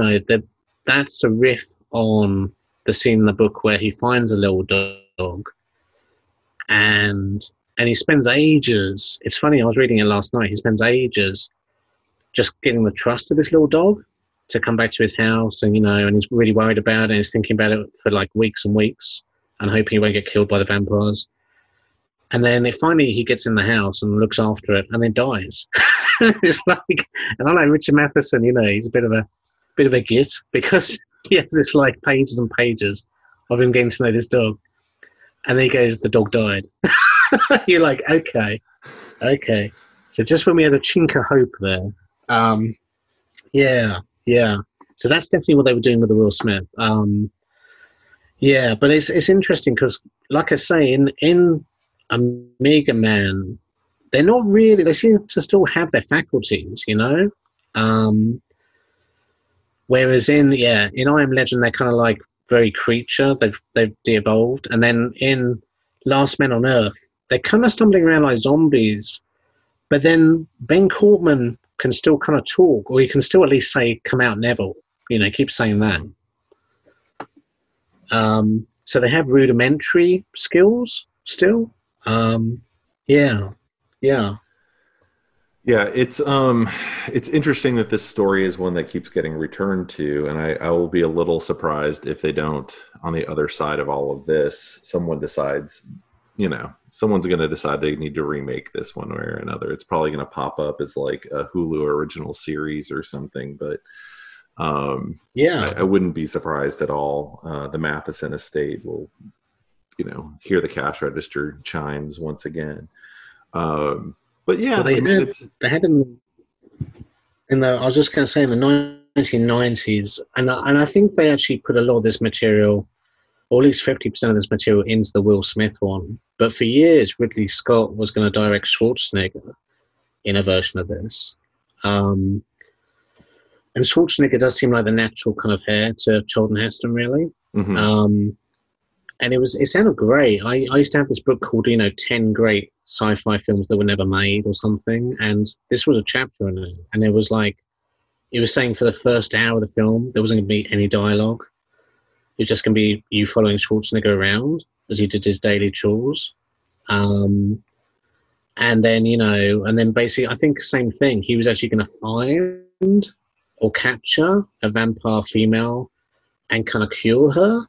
Speaker 2: that's a riff on the scene in the book where he finds a little dog, and he spends ages. It's funny. I was reading it last night. He spends ages just getting the trust of this little dog to come back to his house, and and he's really worried about it, and he's thinking about it for like weeks and weeks and hoping he won't get killed by the vampires. And then finally he gets in the house and looks after it and then dies. It's like, and I like Richard Matheson, he's a bit of a git, because he has this like pages and pages of him getting to know this dog. And then he goes, the dog died. You're like, okay. So just when we had a chink of hope there, yeah. So that's definitely what they were doing with the Will Smith. Yeah, but it's interesting because, like I say, in Omega Man, they're not really. They seem to still have their faculties, Whereas in I Am Legend, they're kind of like very creature. They've de-evolved, and then in Last Men on Earth, they're kind of stumbling around like zombies. But then Ben Cortman can still kind of talk, or he can still at least say, "Come out, Neville." Keep saying that. So they have rudimentary skills still. Yeah.
Speaker 1: It's interesting that this story is one that keeps getting returned to, and I will be a little surprised if they don't, on the other side of all of this, someone's going to decide they need to remake this one way or another. It's probably going to pop up as like a Hulu original series or something, but I wouldn't be surprised at all. The Matheson estate will, hear the cash register chimes once again. But yeah,
Speaker 2: they had in the. I was just going to say in the 1990s, and I think they actually put a lot of this material, or at least 50% of this material, into the Will Smith one. But for years, Ridley Scott was going to direct Schwarzenegger in a version of this. And Schwarzenegger does seem like the natural kind of heir to Charlton Heston, really.
Speaker 1: Mm-hmm.
Speaker 2: And it sounded great. I used to have this book called, 10 Great Sci-Fi Films That Were Never Made or something. And this was a chapter in it. And it was like, it was saying for the first hour of the film, there wasn't going to be any dialogue. It was just going to be you following Schwarzenegger around as he did his daily chores. And then, basically, I think the same thing. He was actually going to find or capture a vampire female and kind of cure her.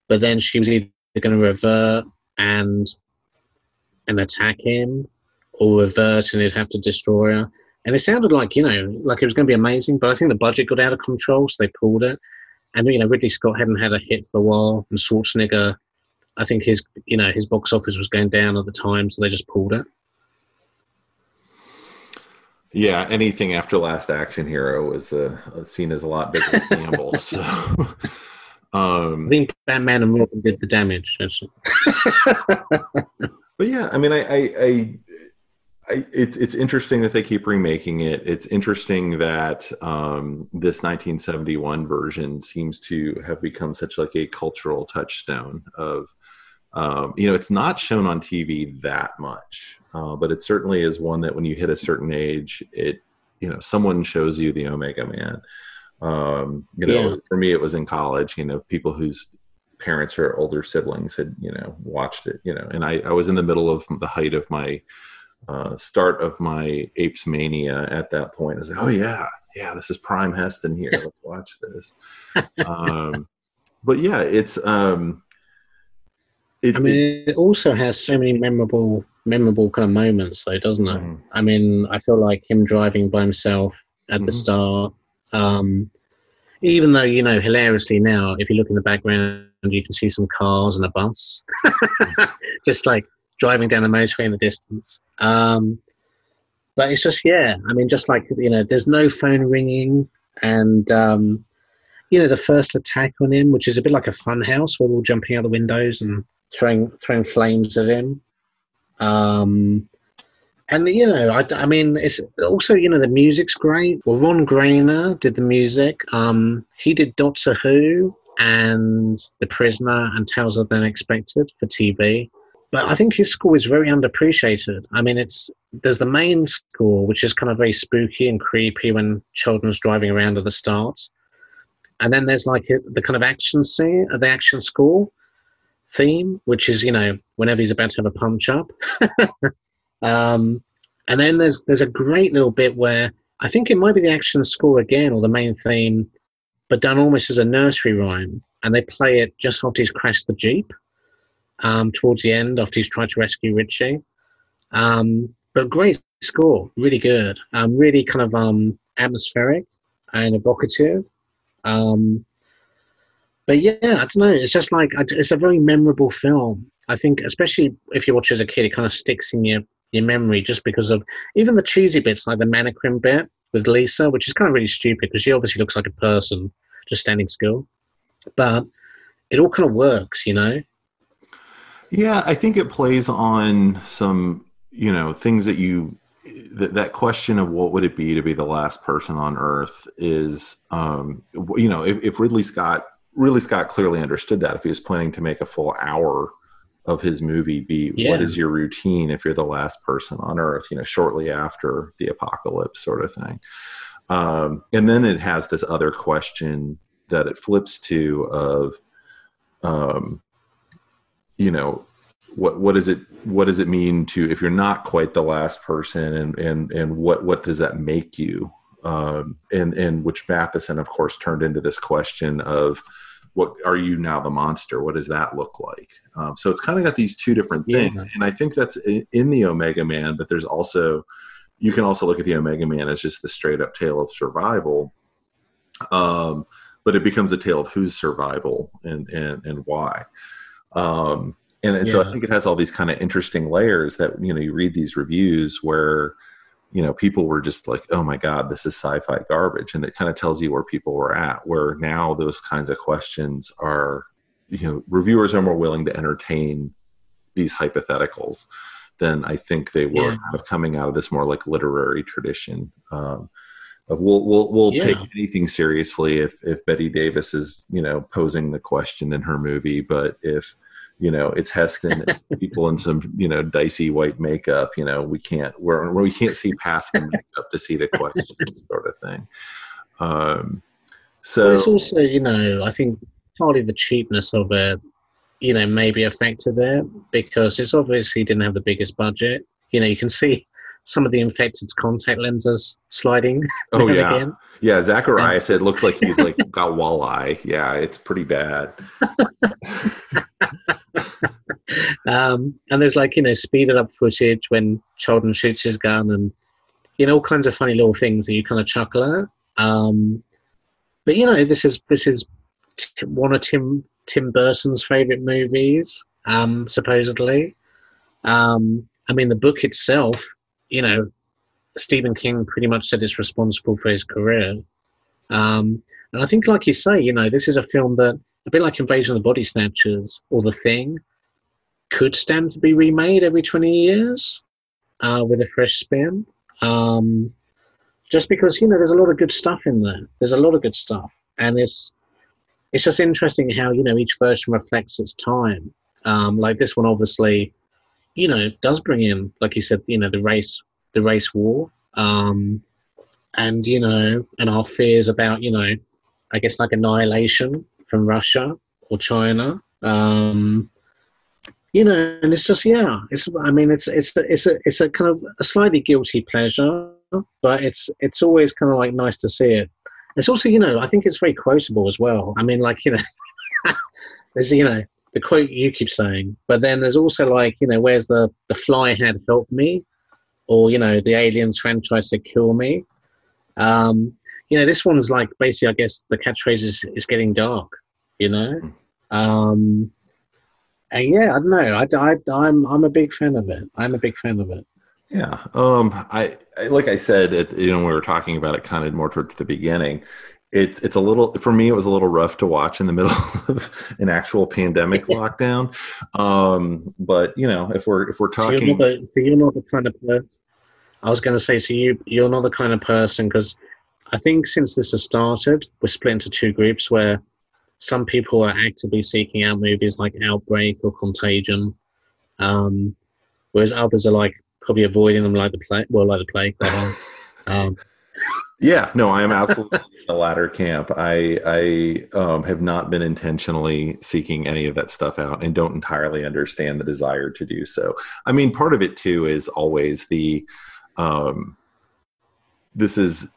Speaker 2: But then she was either going to revert and attack him, or revert and he'd have to destroy her. And it sounded like, like it was going to be amazing, but I think the budget got out of control, so they pulled it. And, Ridley Scott hadn't had a hit for a while, and Schwarzenegger, I think his box office was going down at the time, so they just pulled it.
Speaker 1: Yeah, anything after Last Action Hero was seen as a lot bigger gamble. So,
Speaker 2: I think Batman and Robin did the damage.
Speaker 1: But yeah, I mean, it's interesting that they keep remaking it. It's interesting that this 1971 version seems to have become such like a cultural touchstone of, it's not shown on TV that much, but it certainly is one that when you hit a certain age, someone shows you the Omega Man. For me, it was in college, people whose parents or older siblings had, watched it, and I was in the middle of the height of my start of my Apes Mania at that point. I was like, oh yeah, this is prime Heston here. Let's watch this. But yeah, it's,
Speaker 2: it also has so many memorable kind of moments though, doesn't it? Mm-hmm. I mean, I feel like him driving by himself at the start, even though, hilariously now, if you look in the background, you can see some cars and a bus, just like driving down the motorway in the distance. But it's just, just like, there's no phone ringing, and, the first attack on him, which is a bit like a fun house where we're all jumping out the windows and throwing flames at him. And, I mean, it's also, the music's great. Well, Ron Grainer did the music. He did Doctor Who and The Prisoner and Tales of the Unexpected for TV. But I think his score is very underappreciated. I mean, there's the main score, which is kind of very spooky and creepy when children's driving around at the start. And then there's like the kind of action scene, the action score theme, which is, whenever he's about to have a punch up. And then there's a great little bit where I think it might be the action score again, or the main theme, but done almost as a nursery rhyme. And they play it just after he's crashed the Jeep, towards the end, after he's tried to rescue Richie. But great score, really good, really kind of atmospheric and evocative. But yeah, I don't know. It's just like, it's a very memorable film. I think, especially if you watch as a kid, it kind of sticks in your memory just because of even the cheesy bits, like the mannequin bit with Lisa, which is kind of really stupid because she obviously looks like a person just standing still. But it all kind of works,
Speaker 1: Yeah, I think it plays on some, things that question of what would it be to be the last person on Earth is, if Ridley Scott clearly understood that, if he was planning to make a full hour of his movie what is your routine if you're the last person on Earth, shortly after the apocalypse sort of thing. And then it has this other question that it flips to of, what does it mean to, if you're not quite the last person, and what does that make you? And which Matheson, of course, turned into this question of, what are you now, the monster? What does that look like? So it's kind of got these two different things. And I think that's in the Omega Man, but there's also, you can also look at the Omega Man as just the straight up tale of survival. But it becomes a tale of whose survival and why. So I think it has all these kind of interesting layers that, you read these reviews where, people were just like, oh my God, this is sci-fi garbage. And it kind of tells you where people were at, where now those kinds of questions are, reviewers are more willing to entertain these hypotheticals than I think they were kind of coming out of this more like literary tradition. We'll take anything seriously if Betty Davis is, posing the question in her movie, but if, it's Heston and people in some, dicey white makeup, we can't see past the makeup to see the question sort of thing. So
Speaker 2: it's also, I think partly the cheapness of it, maybe affected it, because it's obviously didn't have the biggest budget. You can see some of the infected contact lenses sliding.
Speaker 1: Oh yeah. Again. Yeah. Zacharias, it looks like he's like got walleye. Yeah. It's pretty bad.
Speaker 2: And there's like, speeded up footage when Sheldon shoots his gun, and, all kinds of funny little things that you kind of chuckle at. But, this is one of Tim Burton's favorite movies, supposedly. I mean, the book itself, Stephen King pretty much said it's responsible for his career. And I think, like you say, this is a film that, a bit like Invasion of the Body Snatchers or The Thing, could stand to be remade every 20 years with a fresh spin. Just because, there's a lot of good stuff in there. There's a lot of good stuff. And it's just interesting how, each version reflects its time. Like this one, obviously, does bring in, like you said, the race war. And our fears about, I guess like annihilation from Russia or China. And it's just, it's a kind of a slightly guilty pleasure, but it's always kind of like nice to see it. It's also, I think it's very quotable as well. I mean, like, there's, the quote you keep saying, but then there's also like, where's the fly had helped me, or, the aliens franchise said kill me. This one's like basically, I guess the catchphrase is getting dark, And yeah, I don't know. I'm a big fan of it.
Speaker 1: Yeah. I like I said, we were talking about it kind of more towards the beginning. It's a little, for me, it was a little rough to watch in the middle of an actual pandemic lockdown. But if we're talking,
Speaker 2: so you're not the kind of person. I was going to say, so you're not the kind of person, because I think since this has started, we're split into two groups where some people are actively seeking out movies like Outbreak or Contagion, whereas others are like probably avoiding them like the plague.
Speaker 1: Yeah, no, I am absolutely in the latter camp. I have not been intentionally seeking any of that stuff out and don't entirely understand the desire to do so. I mean, part of it too is always the um,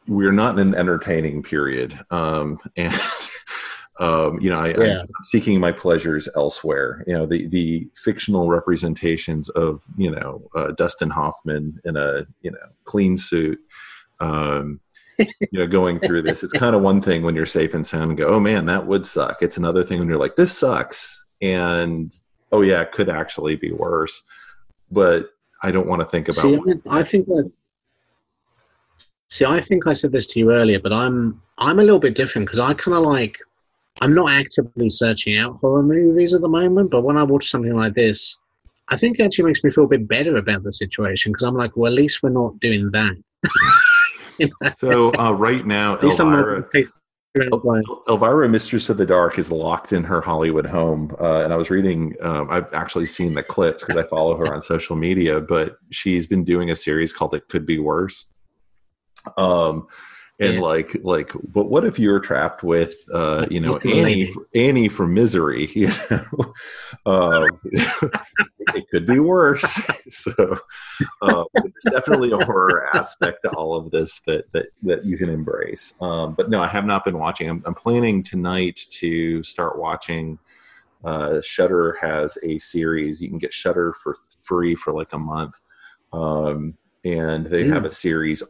Speaker 1: we're not in an entertaining period, and I'm
Speaker 2: Yeah.
Speaker 1: seeking my pleasures elsewhere. The fictional representations of Dustin Hoffman in a clean suit. Um, going through this, it's kind of one thing when you're safe and sound and go, oh man, that would suck. It's another thing when you're like, this sucks, and oh yeah, it could actually be worse. But I don't want to think about.
Speaker 2: See, I think I said this to you earlier, but I'm a little bit different because I kind of like I'm not actively searching out horror movies at the moment, but when I watch something like this, I think it actually makes me feel a bit better about the situation because I'm like, well, at least we're not doing that.
Speaker 1: So right now,
Speaker 2: At least I'm not.
Speaker 1: Elvira, Mistress of the Dark, is locked in her Hollywood home. And I was reading, I've actually seen the clips because I follow her on social media, but she's been doing a series called It Could Be Worse. And but what if you were trapped with, Annie from Misery? It could be worse. So there's definitely a horror aspect to all of this that you can embrace. But no, I have not been watching. I'm planning tonight to start watching. Shudder has a series. You can get Shudder for free for like a month. And they have a series of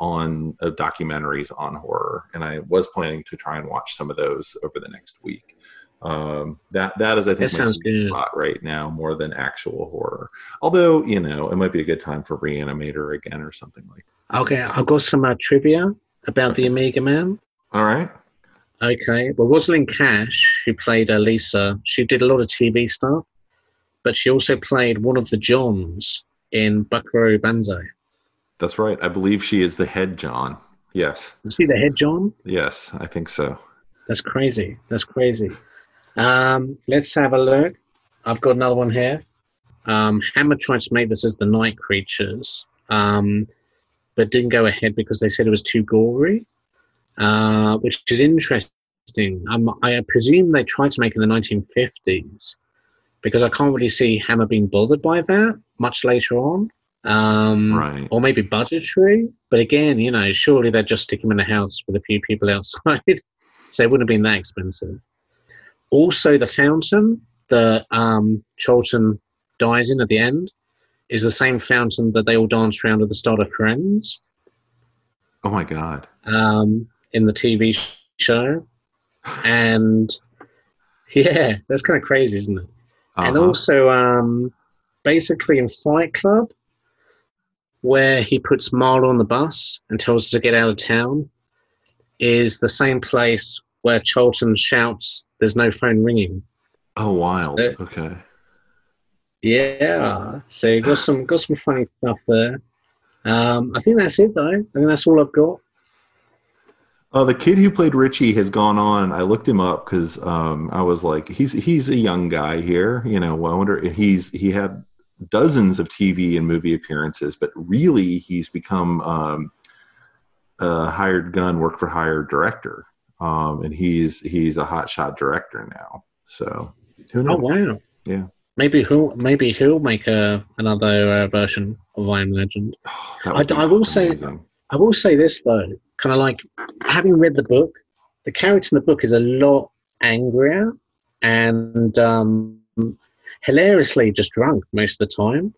Speaker 1: documentaries on horror, and I was planning to try and watch some of those over the next week. That is, I think, my sweet spot right now more than actual horror. Although, it might be a good time for Reanimator again or something like that.
Speaker 2: Okay, I've got some trivia about the Omega Man.
Speaker 1: All right.
Speaker 2: Okay, well, Rosalind Cash, who played Lisa, she did a lot of TV stuff, but she also played one of the Johns in Buckaroo Banzai.
Speaker 1: That's right. I believe she is the head John. Yes.
Speaker 2: Is she the head John?
Speaker 1: Yes, I think so.
Speaker 2: That's crazy. Let's have a look. I've got another one here. Hammer tried to make this as the Night Creatures, but didn't go ahead because they said it was too gory, which is interesting. I presume they tried to make it in the 1950s because I can't really see Hammer being bothered by that much later on.
Speaker 1: Right.
Speaker 2: Or maybe budgetary, but again, surely they'd just stick him in a house with a few people outside, so it wouldn't have been that expensive. Also, the fountain that Charlton dies in at the end is the same fountain that they all dance around at the start of Friends.
Speaker 1: Oh my God!
Speaker 2: In the TV show, and yeah, that's kind of crazy, isn't it? Uh-huh. And also, basically in Fight Club, where he puts Marla on the bus and tells her to get out of town, is the same place where Charlton shouts, "There's no phone ringing."
Speaker 1: Oh, wild. So, okay.
Speaker 2: Yeah. So you got some funny stuff there. I think that's it, though. I think that's all I've got.
Speaker 1: The kid who played Richie has gone on. I looked him up because I was like, he's a young guy here. I wonder if he had dozens of TV and movie appearances, but really he's become a hired gun, work for hire director, and he's a hotshot director now. So who knows?
Speaker 2: Oh wow!
Speaker 1: Yeah,
Speaker 2: maybe he'll make another version of I Am Legend. I will say this though, kind of like having read the book, the character in the book is a lot angrier and hilariously just drunk most of the time,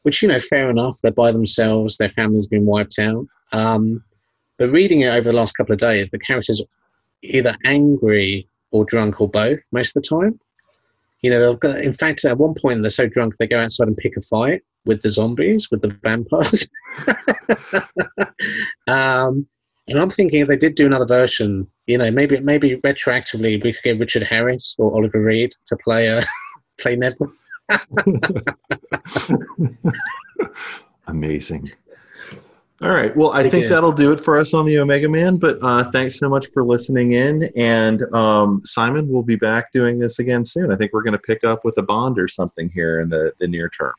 Speaker 2: which, fair enough. They're by themselves. Their family's been wiped out. But reading it over the last couple of days, the character's either angry or drunk or both most of the time. In fact, at one point, they're so drunk, they go outside and pick a fight with the zombies, with the vampires. And I'm thinking if they did do another version, maybe retroactively we could get Richard Harris or Oliver Reed to play Neville.
Speaker 1: Amazing. All right. Well, I think that'll do it for us on the Omega Man. But thanks so much for listening in. And Simon will be back doing this again soon. I think we're going to pick up with a Bond or something here in the near term.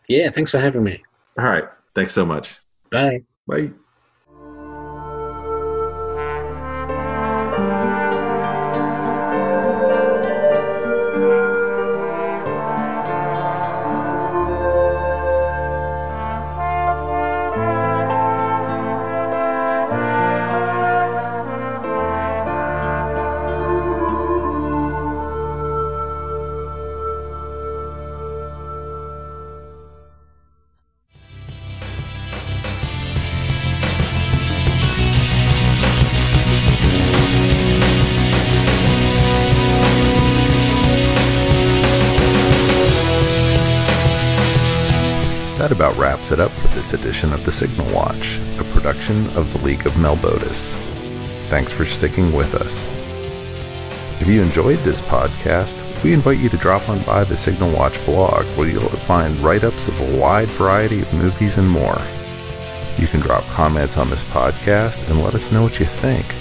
Speaker 2: Yeah. Thanks for having me.
Speaker 1: All right. Thanks so much.
Speaker 2: Bye.
Speaker 1: Bye. that about wraps it up for this edition of The Signal Watch, a production of the League of Melbotus. Thanks for sticking with us. If you enjoyed this podcast, we invite you to drop on by the Signal Watch blog, where you'll find write-ups of a wide variety of movies and more. You can drop comments on this podcast and let us know what you think.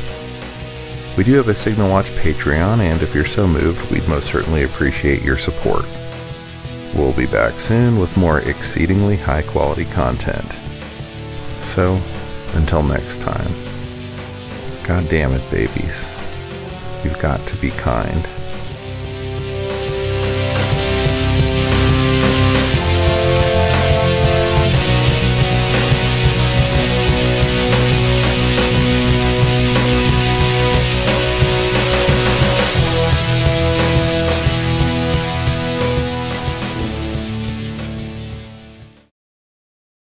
Speaker 1: We do have a Signal Watch Patreon, and if you're so moved, we'd most certainly appreciate your support. We'll be back soon with more exceedingly high-quality content. So, until next time, God damn it, babies. You've got to be kind.